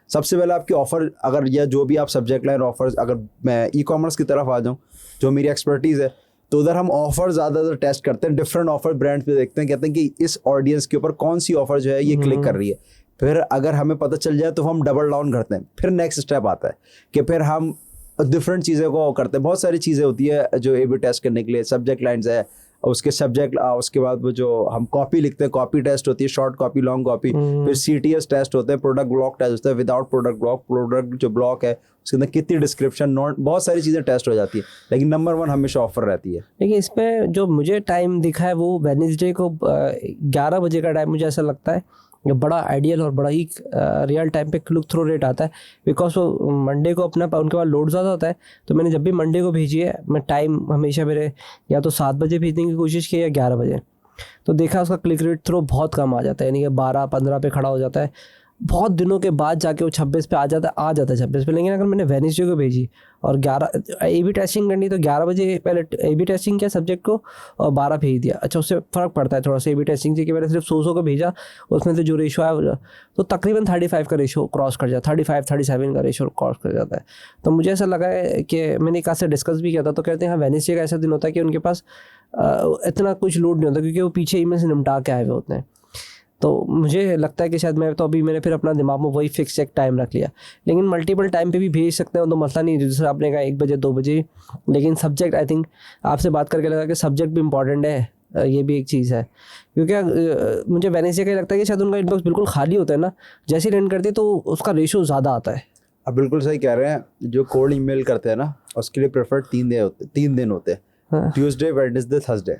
A: सबसे पहले आपकी ऑफ़र अगर या जो भी आप सब्जेक्ट लाइन ऑफर्स, अगर मैं ई कॉमर्स की तरफ आ जाऊँ जो मेरी एक्सपर्टीज़ है, तो उधर हम ऑफ़र ज़्यादातर टेस्ट करते हैं, डिफरेंट ऑफर ब्रांड्स पे देखते हैं, कहते हैं कि इस ऑडियंस के ऊपर कौन सी ऑफ़र जो है ये क्लिक कर रही है। फिर अगर हमें पता चल जाए तो हम डबल डाउन करते हैं। फिर नेक्स्ट स्टेप आता है कि फिर हम डिफरेंट चीज़ों को करते हैं। बहुत सारी चीज़ें होती है जो ए बी टेस्ट करने के लिए, सब्जेक्ट लाइन्स है, उसके सब्जेक्ट, उसके बाद वो जो हम कॉपी लिखते हैं, कॉपी टेस्ट होती है, शॉर्ट कॉपी, लॉन्ग कॉपी, फिर CTS टेस्ट होते हैं, प्रोडक्ट ब्लॉक टेस्ट होता है, विदाउट प्रोडक्ट ब्लॉक, प्रोडक्ट जो ब्लॉक है उसके अंदर कितनी डिस्क्रिप्शन, नोट, बहुत सारी चीज़ें टेस्ट हो जाती है, लेकिन नंबर 1 हमेशा ऑफर रहती है।
B: देखिए इसमें जो मुझे टाइम दिखा है वो वेडनेसडे को 11 बजे का टाइम मुझे ऐसा लगता है ये बड़ा आइडियल और बड़ा ही रियल टाइम पे क्लिक थ्रू रेट आता है, बिकॉज वो मंडे को अपना उनके पास लोड ज़्यादा होता है। तो मैंने जब भी मंडे को भेजी है, मैं टाइम हमेशा मेरे या तो 7 बजे भेजने की कोशिश की या 11 बजे, तो देखा उसका क्लिक रेट थ्रू बहुत कम आ जाता है, यानी कि 12-15 पे खड़ा हो जाता है। बहुत दिनों के बाद जाके वो 26 पे आ जाता है 26 पे। लेकिन अगर मैंने वेडनेसडे को भेजी और 11 A/B टेस्टिंग करनी, तो 11 बजे पहले A/B टेस्टिंग किया सब्जेक्ट को और 12 भेज दिया। अच्छा, उससे फ़र्क पड़ता है थोड़ा सा A/B टेस्टिंग से कि मैंने सिर्फ 100 को भेजा, उसमें से जो रेशो आया तो तकरीबन 35 का रेशो क्रॉस कर जाता है, 35-37 का रेशो क्रॉस कर जाता है। तो मुझे ऐसा लगा है कि मैंने एक से डिस्कस भी किया था, तो कहते हैं हाँ वेडनेसडे का ऐसा दिन होता है कि उनके पास इतना कुछ लोड नहीं होता, क्योंकि वो पीछे ईमेल से निपटा के आए हुए होते हैं। तो मुझे लगता है कि शायद मैंने फिर अपना दिमाग में वही फिक्स एक टाइम रख लिया। लेकिन मल्टीपल टाइम पे भी भेज सकते हैं, तो मसला नहीं, जैसे आपने कहा 1 बजे 2 बजे। लेकिन सब्जेक्ट, आई थिंक आपसे बात करके लगा कि सब्जेक्ट भी इंपॉर्टेंट है, ये भी एक चीज़ है। क्योंकि मुझे वेडनेसडे का ही लगता है कि शायद उनका इनबॉक्स बिल्कुल खाली होता है ना, जैसे ही रन करते तो उसका रेशो ज़्यादा आता है।
A: आप बिल्कुल सही कह रहे हैं। जो कोल्ड ईमेल करते हैं ना, उसके लिए प्रेफर्ड 3 दिन होते हैं, ट्यूसडे, वेडनेसडे, थर्सडे।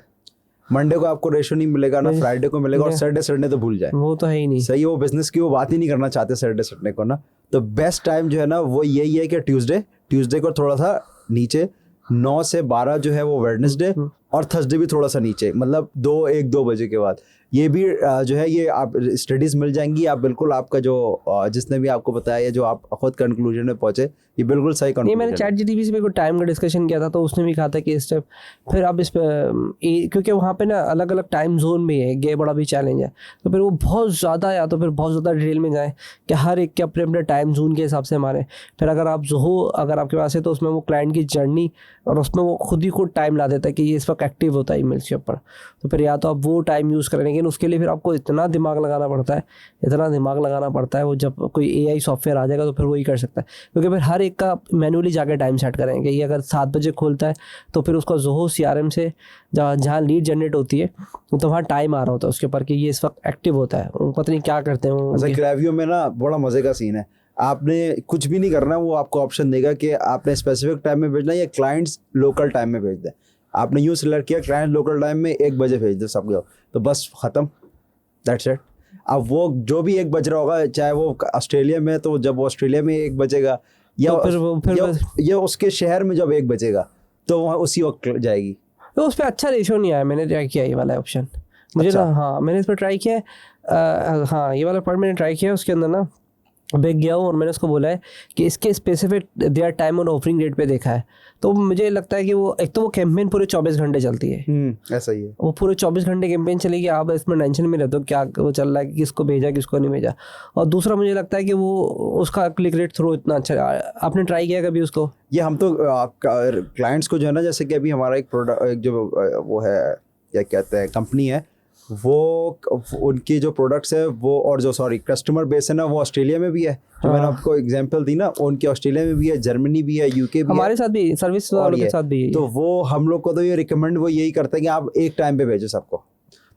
A: मंडे को आपको रेशो नहीं मिलेगा ना, फ्राइडे को मिलेगा, और सैटरडे तो भूल जाए,
B: वो तो है ही नहीं।
A: सही है, वो बिजनेस की वो बात ही नहीं करना चाहते सैटरडे को ना। तो बेस्ट टाइम जो है ना वो यही है कि ट्यूसडे को थोड़ा सा नीचे, 9 से 12 जो है वो वेडनेसडे, और थर्सडे भी थोड़ा सा नीचे, मतलब 2 बजे के बाद। ये भी जो है ये आप स्टडीज़ मिल जाएंगी, आप बिल्कुल आपका जो जिसने भी आपको बताया या जो आप खुद कंक्लूजन में पहुंचे, ये बिल्कुल सही कंक्लूजन।
B: नहीं, मैंने ChatGPT से भी कोई टाइम का डिस्कशन किया था, तो उसने भी कहा था कि इस स्टेप फिर आप इस पर, क्योंकि वहाँ पे ना अलग अलग टाइम जोन भी है, ये बड़ा भी चैलेंज है। तो फिर वो बहुत ज़्यादा, या तो फिर बहुत ज़्यादा डिटेल में जाए कि हर एक के अपने अपने टाइम जोन के हिसाब से मारे। फिर अगर आप अगर आपके पास है तो उसमें वो क्लाइंट की जर्नी, और उसमें वो खुद ही टाइम ला देता है कि ये इस वक्त एक्टिव होता है ईमेल्स के ऊपर। तो फिर या तो आप वो टाइम यूज़ करें, लेकिन उसके लिए फिर आपको इतना दिमाग लगाना पड़ता है वो जब कोई AI सॉफ्टवेयर आ जाएगा तो फिर वही कर सकता है। क्योंकि फिर हर एक का मैनुअली जाकर टाइम सेट करेंगे। ये अगर 7 बजे खोलता है तो फिर उसका ज़ोहो CRM से जहाँ लीड जनरेट होती है तो वहाँ टाइम आ रहा होता है उसके ऊपर कि ये इस वक्त एक्टिव होता है। पता नहीं क्या करते हैं।
A: क्लैवियो में ना बड़ा मज़े का सीन है, आपने कुछ भी नहीं करना, वो आपको ऑप्शन देगा कि आपने स्पेसिफिक टाइम में भेजना है या क्लाइंट्स लोकल टाइम में भेज दें। आपने यूँ सिलेक्ट किया क्लाइंट लोकल टाइम में 1 बजे भेज दो सबको, तो बस ख़त्म, दैट्स इट। अब वो जो भी 1 बज रहा होगा, चाहे वो ऑस्ट्रेलिया में, तो जब वो ऑस्ट्रेलिया में 1 बजेगा या या उसके शहर में जब 1 बजेगा तो वहाँ उसी वक्त जाएगी।
B: तो उस पर अच्छा रेशो नहीं आया, मैंने ट्राई किया ये वाला ऑप्शन मुझे
A: अच्छा।
B: ना, हाँ मैंने इस पर ट्राई किया है। हाँ ये वाला पार्ट मैंने ट्राई किया, उसके अंदर ना बैग गया हूँ और मैंने उसको बोला है कि इसके स्पेसिफिक देयर टाइम और ऑफरिंग रेट पे देखा है। तो मुझे लगता है कि वो एक तो वो कैंपेन पूरे 24 घंटे चलती है।
A: ऐसा ही है,
B: वो पूरे 24 घंटे कैंपेन चलेगी। आप इसमें टेंशन में रहते हो क्या वो चल रहा है, कि किसको भेजा किसको नहीं भेजा। और दूसरा मुझे लगता है कि वो उसका क्लिक रेट थ्रू इतना अच्छा। आपने ट्राई किया कभी उसको?
A: ये हम तो क्लाइंट्स को जो है ना, जैसे कि अभी हमारा एक प्रोडक्ट जो वो है क्या कहते हैं कंपनी है, वो उनकी जो प्रोडक्ट्स है वो, और जो कस्टमर बेस है ना, वो ऑस्ट्रेलिया में भी है। जो मैंने आपको एग्जांपल दी ना, उनके ऑस्ट्रेलिया में भी है, जर्मनी भी है, UK भी
B: हमारे
A: है,
B: साथ भी सर्विस वालों के साथ भी है।
A: तो वो हम लोग को तो ये रिकमेंड वो यही करते हैं कि आप एक टाइम पे भेजो सबको।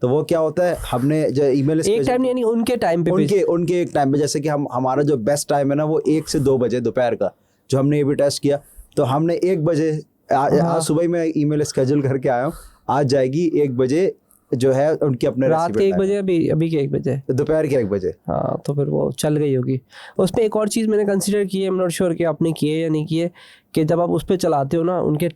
A: तो वो क्या होता है, हमने जो ईमेल
B: एक टाइम यानी उनके टाइम पे,
A: उनके एक टाइम पे, जैसे कि हमारा जो बेस्ट टाइम है ना वो 1 से 2 बजे दोपहर का, जो हमने ये भी टेस्ट किया, तो हमने 1 बजे आज सुबह ही मैं ईमेल स्केड्यूल करके आया हूँ, आज जाएगी 1 बजे जो है उनकी अपने
B: रात के 1 बजे, अभी के 1 बजे,
A: दोपहर के 1 बजे।
B: हाँ तो फिर वो चल गई होगी। उसमें एक और चीज़ मैंने कंसिडर की है, आई एम नॉट श्योर कि आपने की है या नहीं की है, कि जब आप उस पर चलाते हो ना उनके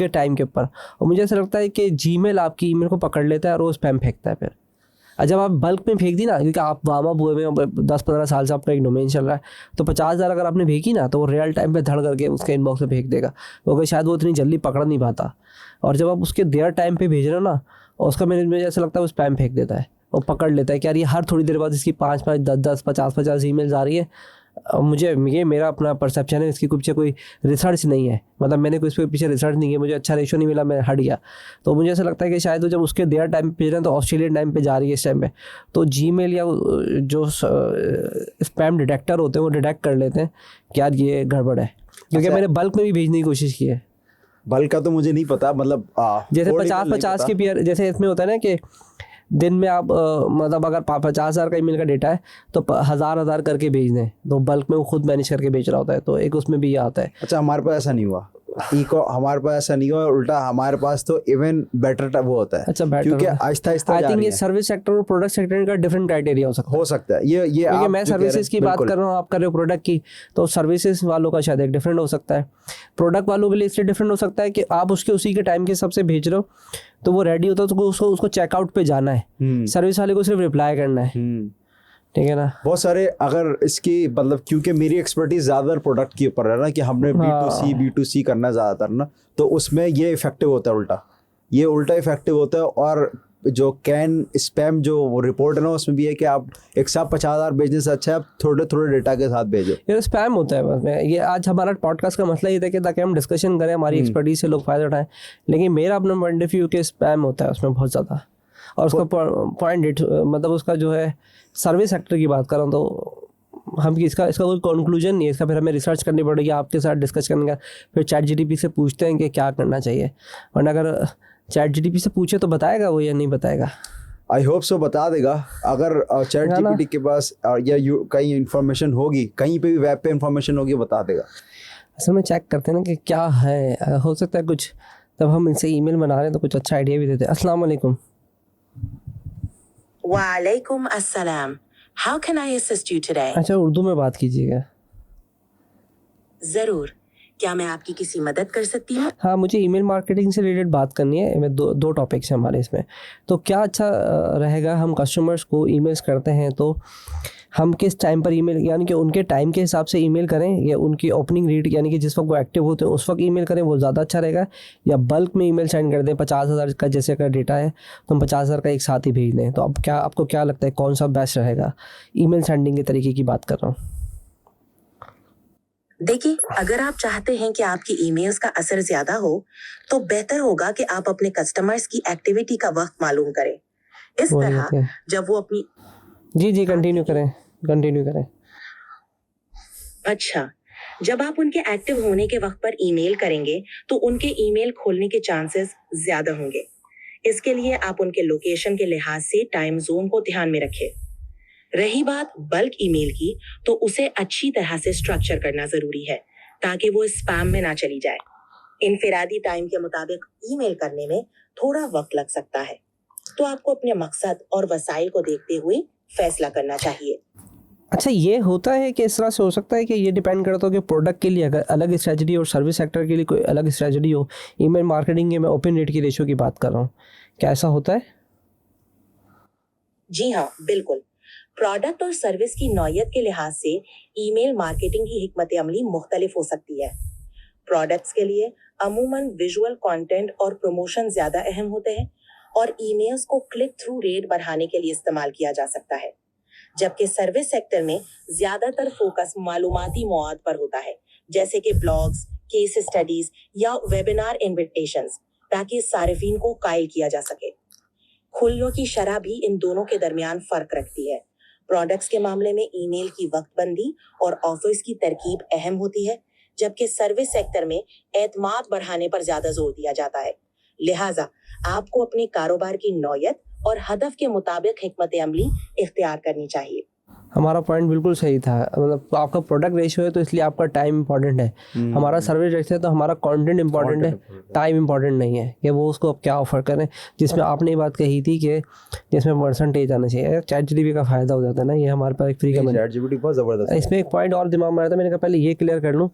B: टाइम के ऊपर, और मुझे ऐसा लगता है कि जीमेल आपकी ईमेल को पकड़ लेता है और वो स्पैम फेंकता है। फिर जब आप बल्क में फेंक दी ना, क्योंकि आप वार्म अप हुए में 10-15 साल से आपका एक डोमेन चल रहा है, तो 50,000 अगर आपने भेजी ना तो वो रियल टाइम पे धड़ करके उसके इनबॉक्स में फेंक देगा, क्योंकि शायद वो इतनी जल्दी पकड़ नहीं पाता। और जब आप उसके देयर टाइम पे भेज रहे हो ना, और उसका मुझे ऐसा लगता है वो स्पैम फेंक देता है, वो पकड़ लेता है कि यार ये हर थोड़ी देर बाद इसकी 5-5, 10-10, 50-50 ईमेल्स आ रही है, मुझे ये मेरा अपना परसेप्शन है, इसके पीछे कोई रिसर्च नहीं है, मतलब मैंने कोई इसके पीछे रिसर्च नहीं है, मुझे अच्छा रेशो नहीं मिला, मैं हट गया। तो मुझे ऐसा लगता है कि शायद वो जब उसके देयर टाइम पे भेज रहे हैं तो ऑस्ट्रेलियन टाइम पे जा रही है इस टाइम पे, तो जीमेल या जो स्पैम डिटेक्टर होते हैं वो डिटेक्ट कर लेते हैं कि यार ये गड़बड़ है, क्योंकि मैंने बल्क में भी भेजने की कोशिश की है।
A: बल्क का तो मुझे नहीं पता, मतलब
B: जैसे
A: कोड
B: 50 के पेयर, जैसे इसमें होता है ना कि दिन में आप मतलब अगर 50,000 का ईमेल का डेटा है तो 1000 करके भेज दें, तो बल्क में वो खुद मैनेज करके बेच रहा होता है, तो एक उसमें भी ये आता है।
A: अच्छा, हमारे पास ऐसा नहीं हुआ, हमारे पास ऐसा नहीं हुआ, उल्टा हमारे पास तो इवन बेटर वो होता है।
B: अच्छा, बेटर,
A: क्योंकि आहिस्ता आहिस्ता
B: आई थिंक ये सर्विस सेक्टर और प्रोडक्ट सेक्टर का डिफरेंट क्राइटेरिया हो सकता है।
A: ये
B: क्योंकि मैं सर्विसेज की बात कर रहा हूँ, आप कर रहे हो प्रोडक्ट की, तो सर्विसेज वालों का शायद एक डिफरेंट हो सकता है, प्रोडक्ट वालों के लिए इसलिए डिफरेंट हो सकता है कि आप उसके उसी के टाइम के हिसाब से भेज रहे हो, तो वो रेडी होता है तो उसको चेकआउट पे जाना है, सर्विस वाले को सिर्फ रिप्लाई करना है, ठीक है ना।
A: बहुत सारे, अगर इसकी मतलब क्योंकि मेरी एक्सपर्टीज ज़्यादातर प्रोडक्ट के ऊपर है ना, कि हमने B2C करना ज़्यादातर ना, तो उसमें ये इफेक्टिव होता है, ये उल्टा इफेक्टिव होता है। और जो कैन स्पैम जो वो रिपोर्ट है ना, उसमें भी है कि आप एक साथ 50,000 भेजने से अच्छा है आप थोड़े थोड़े डेटा के साथ भेजो।
B: ये स्पैम होता है बस में। ये आज हमारा पॉडकास्ट का मसला ये था कि ताकि हम डिस्कशन करें, हमारी एक्सपर्टीज से लोग फायदा उठाएं, लेकिन मेरा अपना पॉइंट ऑफ व्यू कि स्पैम होता है उसमें बहुत ज़्यादा। और उसका पॉइंट मतलब उसका जो है सर्विस सेक्टर की बात कर रहा हूँ, तो हम इसका कोई कंक्लूजन नहीं है इसका, फिर हमें रिसर्च करनी पड़ेगी, आपके साथ डिस्कस करने का, फिर ChatGPT से पूछते हैं कि क्या करना चाहिए, वरना अगर ChatGPT से पूछे तो बताएगा वो या नहीं बताएगा।
A: आई होप सो बता देगा। अगर ChatGPT के पास या कहीं इन्फॉर्मेशन होगी, कहीं पे भी वेब पे इन्फॉर्मेशन होगी, बता देगा।
B: असल में चेक करते हैं ना कि क्या है, हो सकता है कुछ, तब हम इनसे ईमेल बना रहे हैं तो कुछ अच्छा आइडिया भी देते हैं। अस्सलाम वालेकुम।
C: वालेकुम अस्सलाम। How can I assist you today?
B: अच्छा, उर्दू में बात कीजिएगा।
C: जरूर, क्या मैं आपकी किसी मदद कर सकती हूँ?
B: हाँ, मुझे ईमेल मार्केटिंग से रिलेटेड बात करनी है। मैं दो टॉपिक्स हैं हमारे इसमें, तो क्या अच्छा रहेगा, हम कस्टमर्स को ईमेल्स करते हैं तो हम किस टाइम पर ईमेल, यानी कि उनके टाइम के हिसाब से ईमेल करें, या उनकी ओपनिंग रेट यानी कि जिस वक्त वो एक्टिव होते हैं उस वक्त ईमेल करें, वो ज़्यादा अच्छा रहेगा, या बल्क में ईमेल सेंड कर दें? 50,000 का जैसे का डेटा है तो हम 50,000 का एक साथ ही भेज दें, तो अब क्या आपको क्या लगता है कौन सा बेस्ट रहेगा? ईमेल सेंडिंग के तरीके की बात कर रहा हूँ।
C: देखिए, अगर आप चाहते हैं कि आपकी ईमेल्स का असर ज्यादा हो, तो बेहतर होगा कि आप अपने कस्टमर्स की एक्टिविटी का वक्त मालूम करें। इस तरह जब वो अपनी
B: जी कंटिन्यू करें।
C: अच्छा, जब आप उनके एक्टिव होने के वक्त पर ईमेल करेंगे तो उनके ईमेल खोलने के चांसेस ज्यादा होंगे। इसके लिए आप उनके लोकेशन के लिहाज से टाइम जोन को ध्यान में रखें। रही बात बल्क ईमेल की, तो उसे अच्छी तरह से स्ट्रक्चर करना जरूरी है ताकि वो स्पैम में ना चली जाए। इनफिरादी टाइम के मुताबिक ईमेल करने में थोड़ा वक्त लग सकता है, तो आपको अपने मकसद और वसाइल को देखते हुए फैसला करना चाहिए।
B: अच्छा, ये होता है कि इस तरह से हो सकता है कि ये डिपेंड करता हो कि प्रोडक्ट के लिए अगर अलग स्ट्रेटजी और सर्विस सेक्टर के लिए कोई अलग स्ट्रेटजी हो। ईमेल मार्केटिंग के मैं ओपन रेट की रेशियो की बात कर रहा हूँ, क्या ऐसा होता है?
C: जी हाँ, बिल्कुल। प्रोडक्ट और सर्विस की नौयत के लिहाज से ईमेल मार्केटिंग की हिकमत अमली मुख्तलिफ हो सकती है। प्रोडक्ट्स के लिए अमूमन विजुअल कंटेंट और प्रमोशन ज्यादा अहम होते हैं, और ईमेल्स को क्लिक थ्रू रेट बढ़ाने के लिए इस्तेमाल किया जा सकता है, जबकि सर्विस सेक्टर में ज्यादातर फोकस मालूमाती मौआद पर होता है, जैसे कि ब्लॉग्स, केस स्टडीज या वेबिनार इन्विटेशंस, ताकि सारिफीन को कायल किया जा सके। खुलियों की शरह भी इन दोनों के दरमियान फर्क रखती है। प्रोडक्ट्स के मामले में ईमेल की वक्तबंदी और ऑफर्स की तरकीब अहम होती है, जबकि सर्विस सेक्टर में एतमाद बढ़ाने पर ज्यादा जोर दिया जाता है। लिहाजा आपको अपने कारोबार की नौयत और हदफ के मुताबिक हिकमत अमली इख्तियार करनी चाहिए।
B: हमारा पॉइंट बिल्कुल सही था, मतलब आपका प्रोडक्ट रेशियो है तो इसलिए आपका टाइम इंपॉर्टेंट है, हमारा सर्विस रेशियो है तो हमारा कंटेंट इंपॉर्टेंट है, टाइम इंपॉर्टेंट नहीं है कि वो उसको अब क्या ऑफर करें। जिसमें आपने ये बात कही थी कि जिसमें परसेंटेज आना चाहिए, ChatGPT का फ़ायदा हो जाता है ना, ये हमारे पास एक फ्री का
A: ChatGPT बहुत ज़बरदस्त है।
B: इसमें एक पॉइंट और दिमाग में आया था, मैंने कहा पहले ये क्लियर कर लूँ।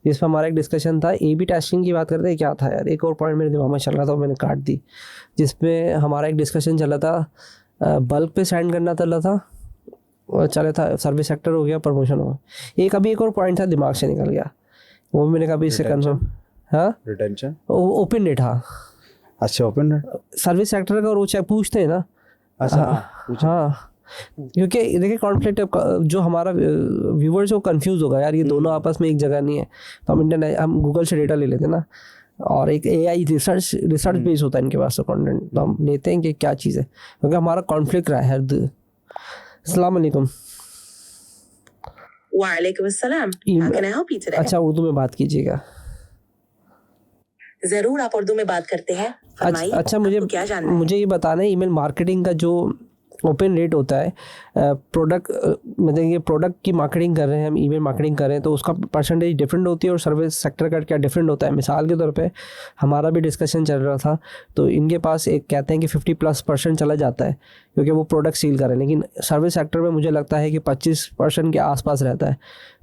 B: जिस पर हमारा एक डिस्कशन था A/B टेस्टिंग की बात करते हैं, क्या था यार, एक और पॉइंट मेरे दिमाग में चल रहा था, मैंने काट दी। जिसमें हमारा एक डिस्कशन चला था, बल्क पे सेंड करना चला था, और चला था सर्विस सेक्टर हो गया, प्रमोशन हो गया। एक और पॉइंट था दिमाग से निकल गया, वो मैंने कहा इससे कंफर्म। हाँ, रिटेंशन, ओपन रेट। हाँ
A: अच्छा, ओपन रेट
B: सर्विस सेक्टर का, और वो पूछते हैं ना।
A: अच्छा,
B: हाँ, क्योंकि देखिए कॉन्फ्लिक्ट जो हमारा व्यूवर्स वो कंफ्यूज होगा यार, ये दोनों आपस में एक जगह नहीं है। तो हम गूगल से डेटा ले लेते हैं ना, और एक AI रिसर्च बेस होता है इनके पास कंटेंट, तो हम लेते हैं कि क्या चीज़ है, क्योंकि हमारा कॉन्फ्लिक्ट रहा है। अस्सलाम वालेकुम।
C: वालेकुम अस्सलाम। How can I help you today?
B: अच्छा, उर्दू में बात कीजिएगा।
C: जरूर, आप उर्दू में बात करते हैं। फरमाइए,
B: अच्छा,
C: आपको क्या जानना है?
B: मुझे ये बताना है, ईमेल मार्केटिंग का जो ओपन रेट होता है, प्रोडक्ट मतलब ये प्रोडक्ट की मार्केटिंग कर रहे हैं हम, ईमेल मार्केटिंग कर रहे हैं, तो उसका परसेंटेज डिफरेंट होती है और सर्विस सेक्टर का क्या डिफरेंट होता है। मिसाल के तौर पे हमारा भी डिस्कशन चल रहा था, तो इनके पास एक कहते हैं कि 50+% चला जाता है क्योंकि वो प्रोडक्ट सील कर रहे हैं, लेकिन सर्विस सेक्टर में मुझे लगता है कि 25% के आसपास रहता है।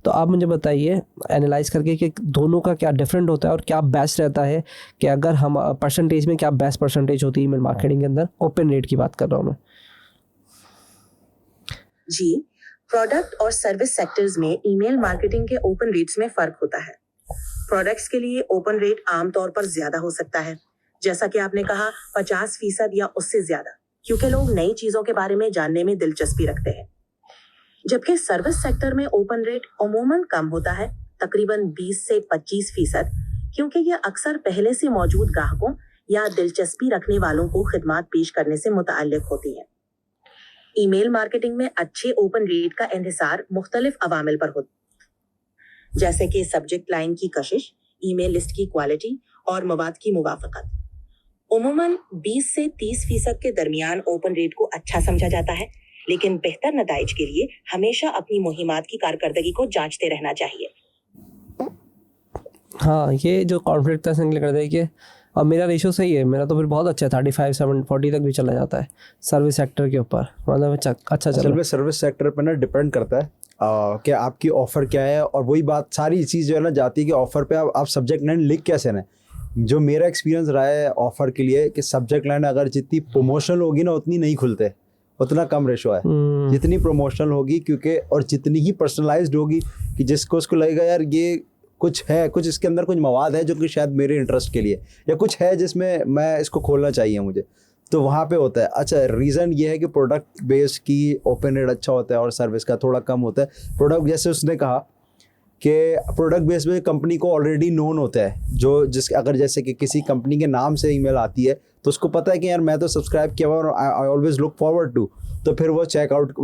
B: तो आप मुझे बताइए एनालाइज करके कि दोनों का क्या डिफरेंट होता है और क्या बेस्ट रहता है, कि अगर हम परसेंटेज में क्या बेस्ट परसेंटेज होती है ईमेल मार्केटिंग के अंदर। ओपन रेट की बात कर रहा हूँ मैं।
C: जी, प्रोडक्ट और सर्विस सेक्टर्स में ईमेल मार्केटिंग के ओपन रेट्स में फर्क होता है। प्रोडक्ट्स के लिए ओपन रेट आमतौर पर ज्यादा हो सकता है, जैसा कि आपने कहा 50% या उससे ज्यादा, क्योंकि लोग नई चीजों के बारे में जानने में दिलचस्पी रखते हैं। जबकि सर्विस सेक्टर में ओपन रेट अमूमन कम होता है, तकरीबन 20 से 25%, क्योंकि यह अक्सर पहले से मौजूद ग्राहकों या दिलचस्पी रखने वालों को खिदमात पेश करने से मुताल्लिक होती है। ईमेल मार्केटिंग में अच्छे ओपन रेट का इंहिसार मुख्तलिफ अवामिल पर होता है, जैसे कि सब्जेक्ट लाइन की कशिश, ईमेल लिस्ट की क्वालिटी और मवाद की मुवाफकत। उमूमन 20 से 30% के दरमियान ओपन रेट को अच्छा समझा जाता है, लेकिन बेहतर नताइज के लिए हमेशा अपनी मुहिमात की कारकर्दगी को जांचते रहना चाहिए।
B: हाँ, ये जो कॉन्फ्लिक्ट था सिंगल कर देखिए, और मेरा रेशो सही है, मेरा तो फिर बहुत अच्छा है, 35-40 तक भी चला जाता है सर्विस सेक्टर के ऊपर, मतलब अच्छा चल रहा है।
A: सर्विस सेक्टर पर ना डिपेंड करता है कि आपकी ऑफ़र क्या है, और वही बात सारी चीज़ जो है ना जाती है कि ऑफ़र पे आप सब्जेक्ट लाइन लिख कैसे ना। जो मेरा एक्सपीरियंस रहा है ऑफ़र के लिए कि सब्जेक्ट लाइन अगर जितनी प्रमोशनल होगी ना उतनी नहीं खुलते, उतना कम रेशो है। जितनी प्रमोशनल होगी क्योंकि, और जितनी ही पर्सनलाइज्ड होगी कि जिसको उसको लगेगा यार ये कुछ है, कुछ इसके अंदर कुछ मवाद है जो कि शायद मेरे इंटरेस्ट के लिए, या कुछ है जिसमें मैं इसको खोलना चाहिए मुझे, तो वहाँ पे होता है। अच्छा, रीज़न ये है कि प्रोडक्ट बेस की ओपन रेट अच्छा होता है और सर्विस का थोड़ा कम होता है। प्रोडक्ट जैसे उसने कहा कि प्रोडक्ट बेस में कंपनी को ऑलरेडी नोन होता है, अगर जैसे कि किसी कंपनी के नाम से ईमेल आती है तो उसको पता है कि यार मैं तो सब्सक्राइब किया हुआ और I always look forward to, तो फिर वो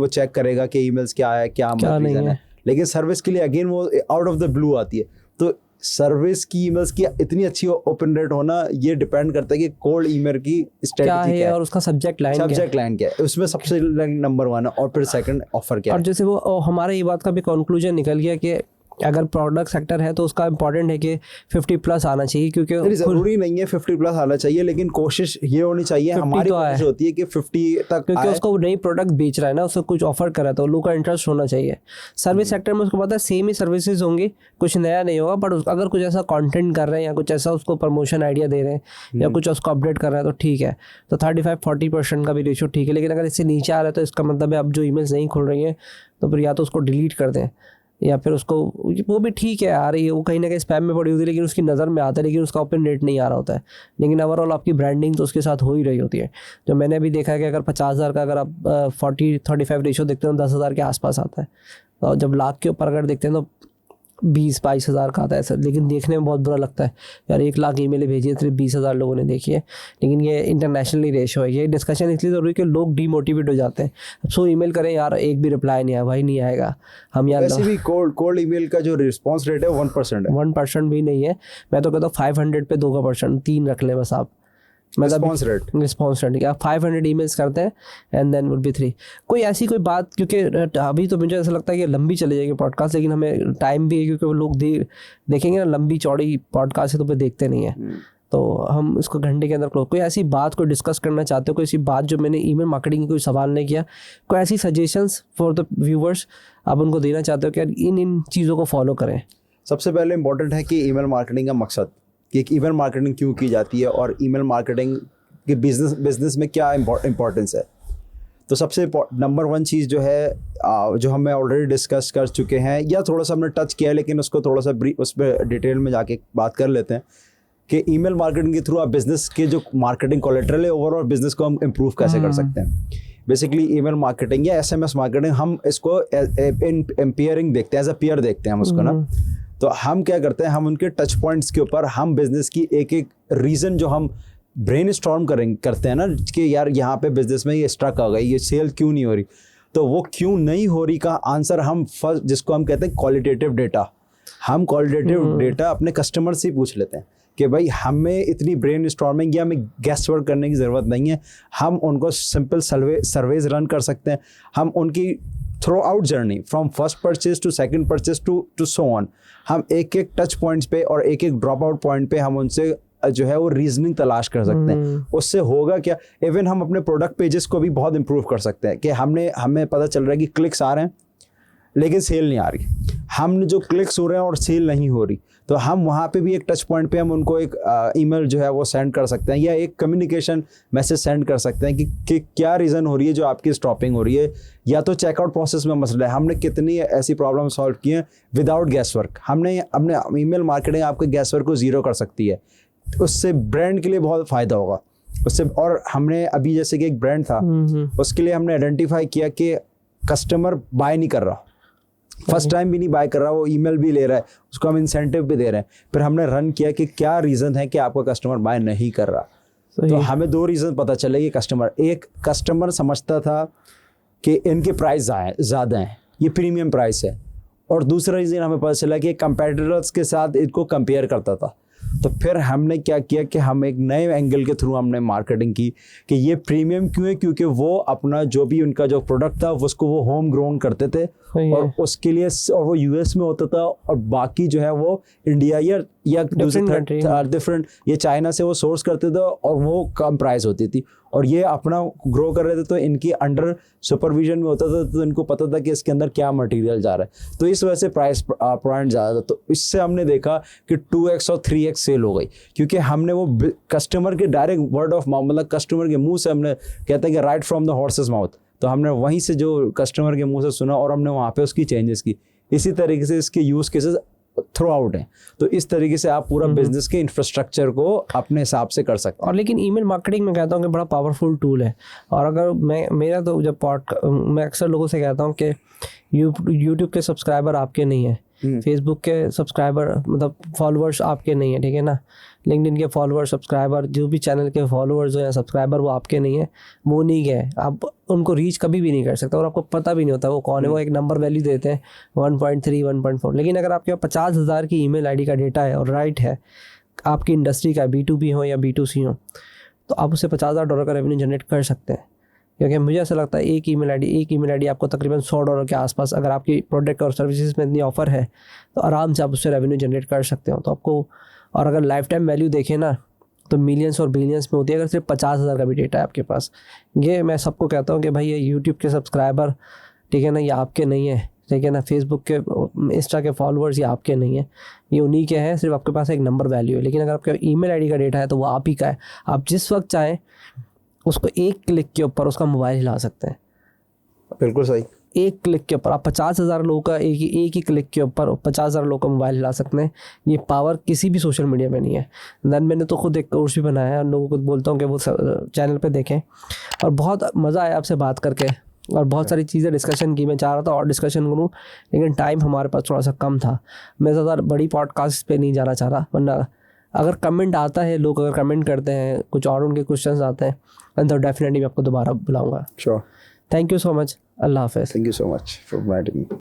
A: चेक करेगा कि ईमेल्स क्या है, क्या रीज़न है। लेकिन सर्विस के लिए अगेन वो आउट ऑफ द ब्लू आती है, तो सर्विस की ईमेल्स की इतनी अच्छी ओपन रेट होना ये डिपेंड करता है कि कोल्ड ईमेल की स्ट्रेटजी क्या है और
B: उसका सब्जेक्ट लाइन क्या
A: है, उसमें सबसे नंबर 1 है, और फिर सेकंड ऑफर क्या है।
B: और जैसे वो हमारा ये बात का भी कंक्लूजन निकल गया कि अगर प्रोडक्ट सेक्टर है तो उसका इंपॉर्टेंट है कि 50+ आना चाहिए, क्योंकि
A: ज़रूरी नहीं है 50+ आना चाहिए, लेकिन कोशिश ये होनी चाहिए, हमारी कोशिश होती है कि 50 तक,
B: क्योंकि उसको नई प्रोडक्ट बेच रहा है ना, उसको कुछ ऑफर कर रहा है तो लोगों का इंटरेस्ट होना चाहिए। सर्विस सेक्टर में उसको पता है सेम ही सर्विसेज होंगी, कुछ नया नहीं होगा, बट अगर कुछ ऐसा कंटेंट कर रहे हैं या कुछ ऐसा उसको प्रमोशन आइडिया दे रहे हैं या कुछ उसको अपडेट कर रहे हैं तो ठीक है, तो 35-40% का भी रेशो ठीक है। लेकिन अगर इससे नीचे आ रहा है तो इसका मतलब है अब जो ईमेल्स नहीं खुल रही हैं तो फिर या तो उसको डिलीट कर दें, या फिर उसको, वो भी ठीक है आ रही है, वो कहीं ना कहीं स्पैम में पड़ी होती है लेकिन उसकी नज़र में आता है, लेकिन उसका ओपन रेट नहीं आ रहा होता है, लेकिन ओवरऑल आपकी ब्रांडिंग तो उसके साथ हो ही रही होती है। जो मैंने भी देखा है कि अगर 50,000 का अगर आप 40-35 रेशो देखते हो 10,000 के आसपास आता है, और जब लाख के ऊपर अगर देखते हैं तो 20-22 हज़ार का आता है सर, लेकिन देखने में बहुत बुरा लगता है यार, 1 लाख ईमेलें भेजी है सिर्फ 20,000 लोगों ने देखी है। लेकिन ये इंटरनेशनली रेशो है। ये डिस्कशन इसलिए ज़रूरी है कि लोग डीमोटिवेट हो जाते हैं, अब 100 ईमेल करें यार एक भी रिप्लाई नहीं आया, भाई नहीं आएगा, हम यार
A: वैसे भी कोल्ड ईमेल का जो रिस्पॉन्स रेट है 1% है,
B: 1% भी नहीं है। मैं तो कहता हूँ 500 पे 2% 3 रख लें बस आप,
A: रिस्पॉन्स रेट
B: आप 500 ईमेल्स करते हैं एंड देन वुड बी 3। कोई ऐसी कोई बात, क्योंकि अभी तो मुझे ऐसा लगता है कि लंबी चली जाएगी पॉडकास्ट, लेकिन हमें टाइम भी है क्योंकि वो लोग देखेंगे ना, लंबी चौड़ी पॉडकास्ट है तो फिर देखते नहीं है, तो हम इसको घंटे के अंदर कोई ऐसी बात को डिस्कस करना चाहते हो, कोई ऐसी बात जो मैंने ईमेल मार्केटिंग की कोई सवाल नहीं किया, कोई ऐसी सजेशंस फॉर द व्यूवर्स आप उनको देना चाहते हो कि इन चीज़ों को फॉलो करें।
A: सबसे पहले इंपॉर्टेंट है कि ईमेल मार्केटिंग का मकसद, कि ईमेल मार्केटिंग क्यों की जाती है और ईमेल मार्केटिंग के बिजनेस में क्या इंपॉर्टेंस है। तो सबसे नंबर 1 चीज़ जो है, जो हमें ऑलरेडी डिस्कस कर चुके हैं या थोड़ा सा हमने टच किया है, लेकिन उसको थोड़ा सा उस पर डिटेल में जाके बात कर लेते हैं कि ईमेल मार्केटिंग के थ्रू आप बिज़नेस के जो मार्केटिंग कोलेटरल है ओवरऑल बिज़नेस को हम इम्प्रूव कैसे कर सकते हैं। बेसिकली ईमेल मार्केटिंग या एसएमएस मार्केटिंग, हम इसको इन पेयरिंग देखते हैं, एज अ पेयर देखते हैं हम उसको ना। तो हम क्या करते हैं, हम उनके टच पॉइंट्स के ऊपर हम बिजनेस की एक एक रीज़न जो हम ब्रेनस्टॉर्म करते हैं ना कि यार यहाँ पे बिजनेस में ये स्ट्रक आ गई, ये सेल क्यों नहीं हो रही, तो वो क्यों नहीं हो रही का आंसर हम फर्स्ट, जिसको हम कहते हैं क्वालिटेटिव डेटा, हम क्वालिटेटिव डेटा अपने कस्टमर से पूछ लेते हैं कि भाई हमें इतनी ब्रेनस्टॉर्मिंग या हमें गैस वर्क करने की ज़रूरत नहीं है, हम उनको सिंपल सर्वेज रन कर सकते हैं, हम उनकी throughout journey from first purchase to second purchase to so on, हम एक एक टच पॉइंट्स पे और एक एक ड्रॉप आउट पॉइंट पे हम उनसे जो है वो रीजनिंग तलाश कर सकते हैं। उससे होगा क्या, इवन हम अपने प्रोडक्ट पेजेस को भी बहुत इंप्रूव कर सकते हैं कि हमें पता चल रहा है कि क्लिक्स आ रहे हैं लेकिन सेल नहीं आ रही, हम जो क्लिक्स हो रहे हैं और सेल नहीं हो रही, तो हम वहाँ पे भी एक टच पॉइंट पे हम उनको एक ईमेल जो है वो सेंड कर सकते हैं या एक कम्युनिकेशन मैसेज सेंड कर सकते हैं कि क्या रीज़न हो रही है जो आपकी स्टॉपिंग हो रही है, या तो चेकआउट प्रोसेस में मसला है। हमने कितनी ऐसी प्रॉब्लम सॉल्व की हैं विदाउट गैस वर्क, हमने अपने ईमेल मार्केटिंग आपके गैस वर्क को ज़ीरो कर सकती है, उससे ब्रांड के लिए बहुत फ़ायदा होगा उससे। और हमने अभी जैसे कि एक ब्रांड था, उसके लिए हमने आइडेंटिफाई किया कि कस्टमर बाय नहीं कर रहा, फर्स्ट टाइम भी नहीं बाय कर रहा, वो ईमेल भी ले रहा है, उसको हम इंसेंटिव भी दे रहे हैं। फिर हमने रन किया कि क्या रीज़न है कि आपका कस्टमर बाय नहीं कर रहा, तो हमें 2 रीज़न पता चले कि एक कस्टमर समझता था कि इनके प्राइस ज़्यादा हैं, ये प्रीमियम प्राइस है, और दूसरा रीज़न हमें पता चला कि कंपेटिटर्स के साथ इनको कंपेयर करता था। तो फिर हमने क्या किया कि हम एक नए एंगल के थ्रू हमने मार्केटिंग की कि ये प्रीमियम क्यों है, क्योंकि वो अपना जो भी उनका जो प्रोडक्ट था उसको वो होम ग्रोन करते थे और उसके लिए, और वो यूएस में होता था और बाकी जो है वो इंडिया या डिफरेंट ये चाइना से वो सोर्स करते थे और वो कम प्राइस होती थी, और ये अपना ग्रो कर रहे थे, तो इनकी अंडर सुपरविजन में होता था, तो इनको पता था कि इसके अंदर क्या मटेरियल जा रहा है, तो इस वजह से प्राइस पॉइंट ज़्यादा था। तो इससे हमने देखा कि 2x और 3x सेल हो गई, क्योंकि हमने वो कस्टमर के डायरेक्ट वर्ड ऑफ माउथ, मतलब कस्टमर के मुंह से हमने कहते हैं कि right from the horses mouth, तो हमने वहीं से जो कस्टमर के मुंह से सुना और हमने वहाँ पे उसकी चेंजेस की। इसी तरीके से इसके यूज़ केसेस थ्रू आउट हैं, तो इस तरीके से आप पूरा बिजनेस के इंफ्रास्ट्रक्चर को अपने हिसाब से कर सकते हैं।
B: और लेकिन ईमेल मार्केटिंग में कहता हूँ कि बड़ा पावरफुल टूल है, और अगर मेरा तो जब मैं अक्सर लोगों से कहता हूँ कि यूट्यूब के सब्सक्राइबर आपके नहीं है, फेसबुक के सब्सक्राइबर मतलब फॉलोअर्स आपके नहीं है, ठीक है ना, लिंक्डइन के फॉलोअर सब्सक्राइबर, जो भी चैनल के फॉलोअर्स हैं सब्सक्राइबर, वो आपके नहीं है, वो नहीं गए, आप उनको रीच कभी भी नहीं कर सकते और आपको पता भी नहीं होता वो कौन है। वो एक नंबर वैल्यू देते हैं 1.3 1.4, लेकिन अगर आपके पास 50,000 की ईमेल आईडी का डेटा है और राइट है, आपकी इंडस्ट्री का B2B हो या B2C हो, तो आप उससे $50,000 का रेवेन्यू जनरेट कर सकते हैं। क्योंकि मुझे ऐसा लगता है एक ईमेल आईडी आपको तकरीबन $100 के आसपास, अगर आपकी प्रोडक्ट और सर्विसेज में इतनी ऑफर है तो आराम से आप उससे रेवेन्यू जनरेट कर सकते हो। तो आपको, और अगर लाइफ टाइम वैल्यू देखें ना तो मिलियंस और बिलियंस में होती है, अगर सिर्फ 50,000 का भी डेटा है आपके पास। ये मैं सबको कहता हूँ कि भाई ये यूट्यूब के सब्सक्राइबर, ठीक है ना, ये आपके नहीं है, ठीक है ना, फेसबुक के इंस्टा के फॉलोअर्स ये आपके नहीं है, ये उन्हीं के हैं, सिर्फ आपके पास एक नंबर वैल्यू है। लेकिन अगर आपके ईमेल आईडी का डेटा है तो वो आप ही का है, आप जिस वक्त चाहें उसको एक क्लिक के ऊपर उसका मोबाइल हिला सकते हैं।
A: बिल्कुल सही,
B: एक क्लिक के ऊपर आप 50,000 लोगों का एक ही क्लिक के ऊपर 50,000 लोगों का मोबाइल हिला सकते हैं। ये पावर किसी भी सोशल मीडिया में नहीं है। दैन मैंने तो खुद एक कोर्स भी बनाया है और लोगों को बोलता हूँ कि वो चैनल पे देखें, और बहुत मज़ा आया आपसे बात करके और बहुत सारी चीज़ें डिस्कशन की। मैं चाह रहा था और डिस्कशन करूँ, लेकिन टाइम हमारे पास थोड़ा सा कम था। मैं ज़्यादा बड़ी पॉडकास्ट पे नहीं जाना चाह रहा, वरना अगर कमेंट आता है, लोग अगर कमेंट करते हैं, कुछ और उनके क्वेश्चंस आते हैं, तो डेफिनेटली मैं आपको दोबारा बुलाऊंगा।
A: Sure.
B: Thank you so much. अल्लाह हाफ़िज़।
A: Thank you so much for inviting me.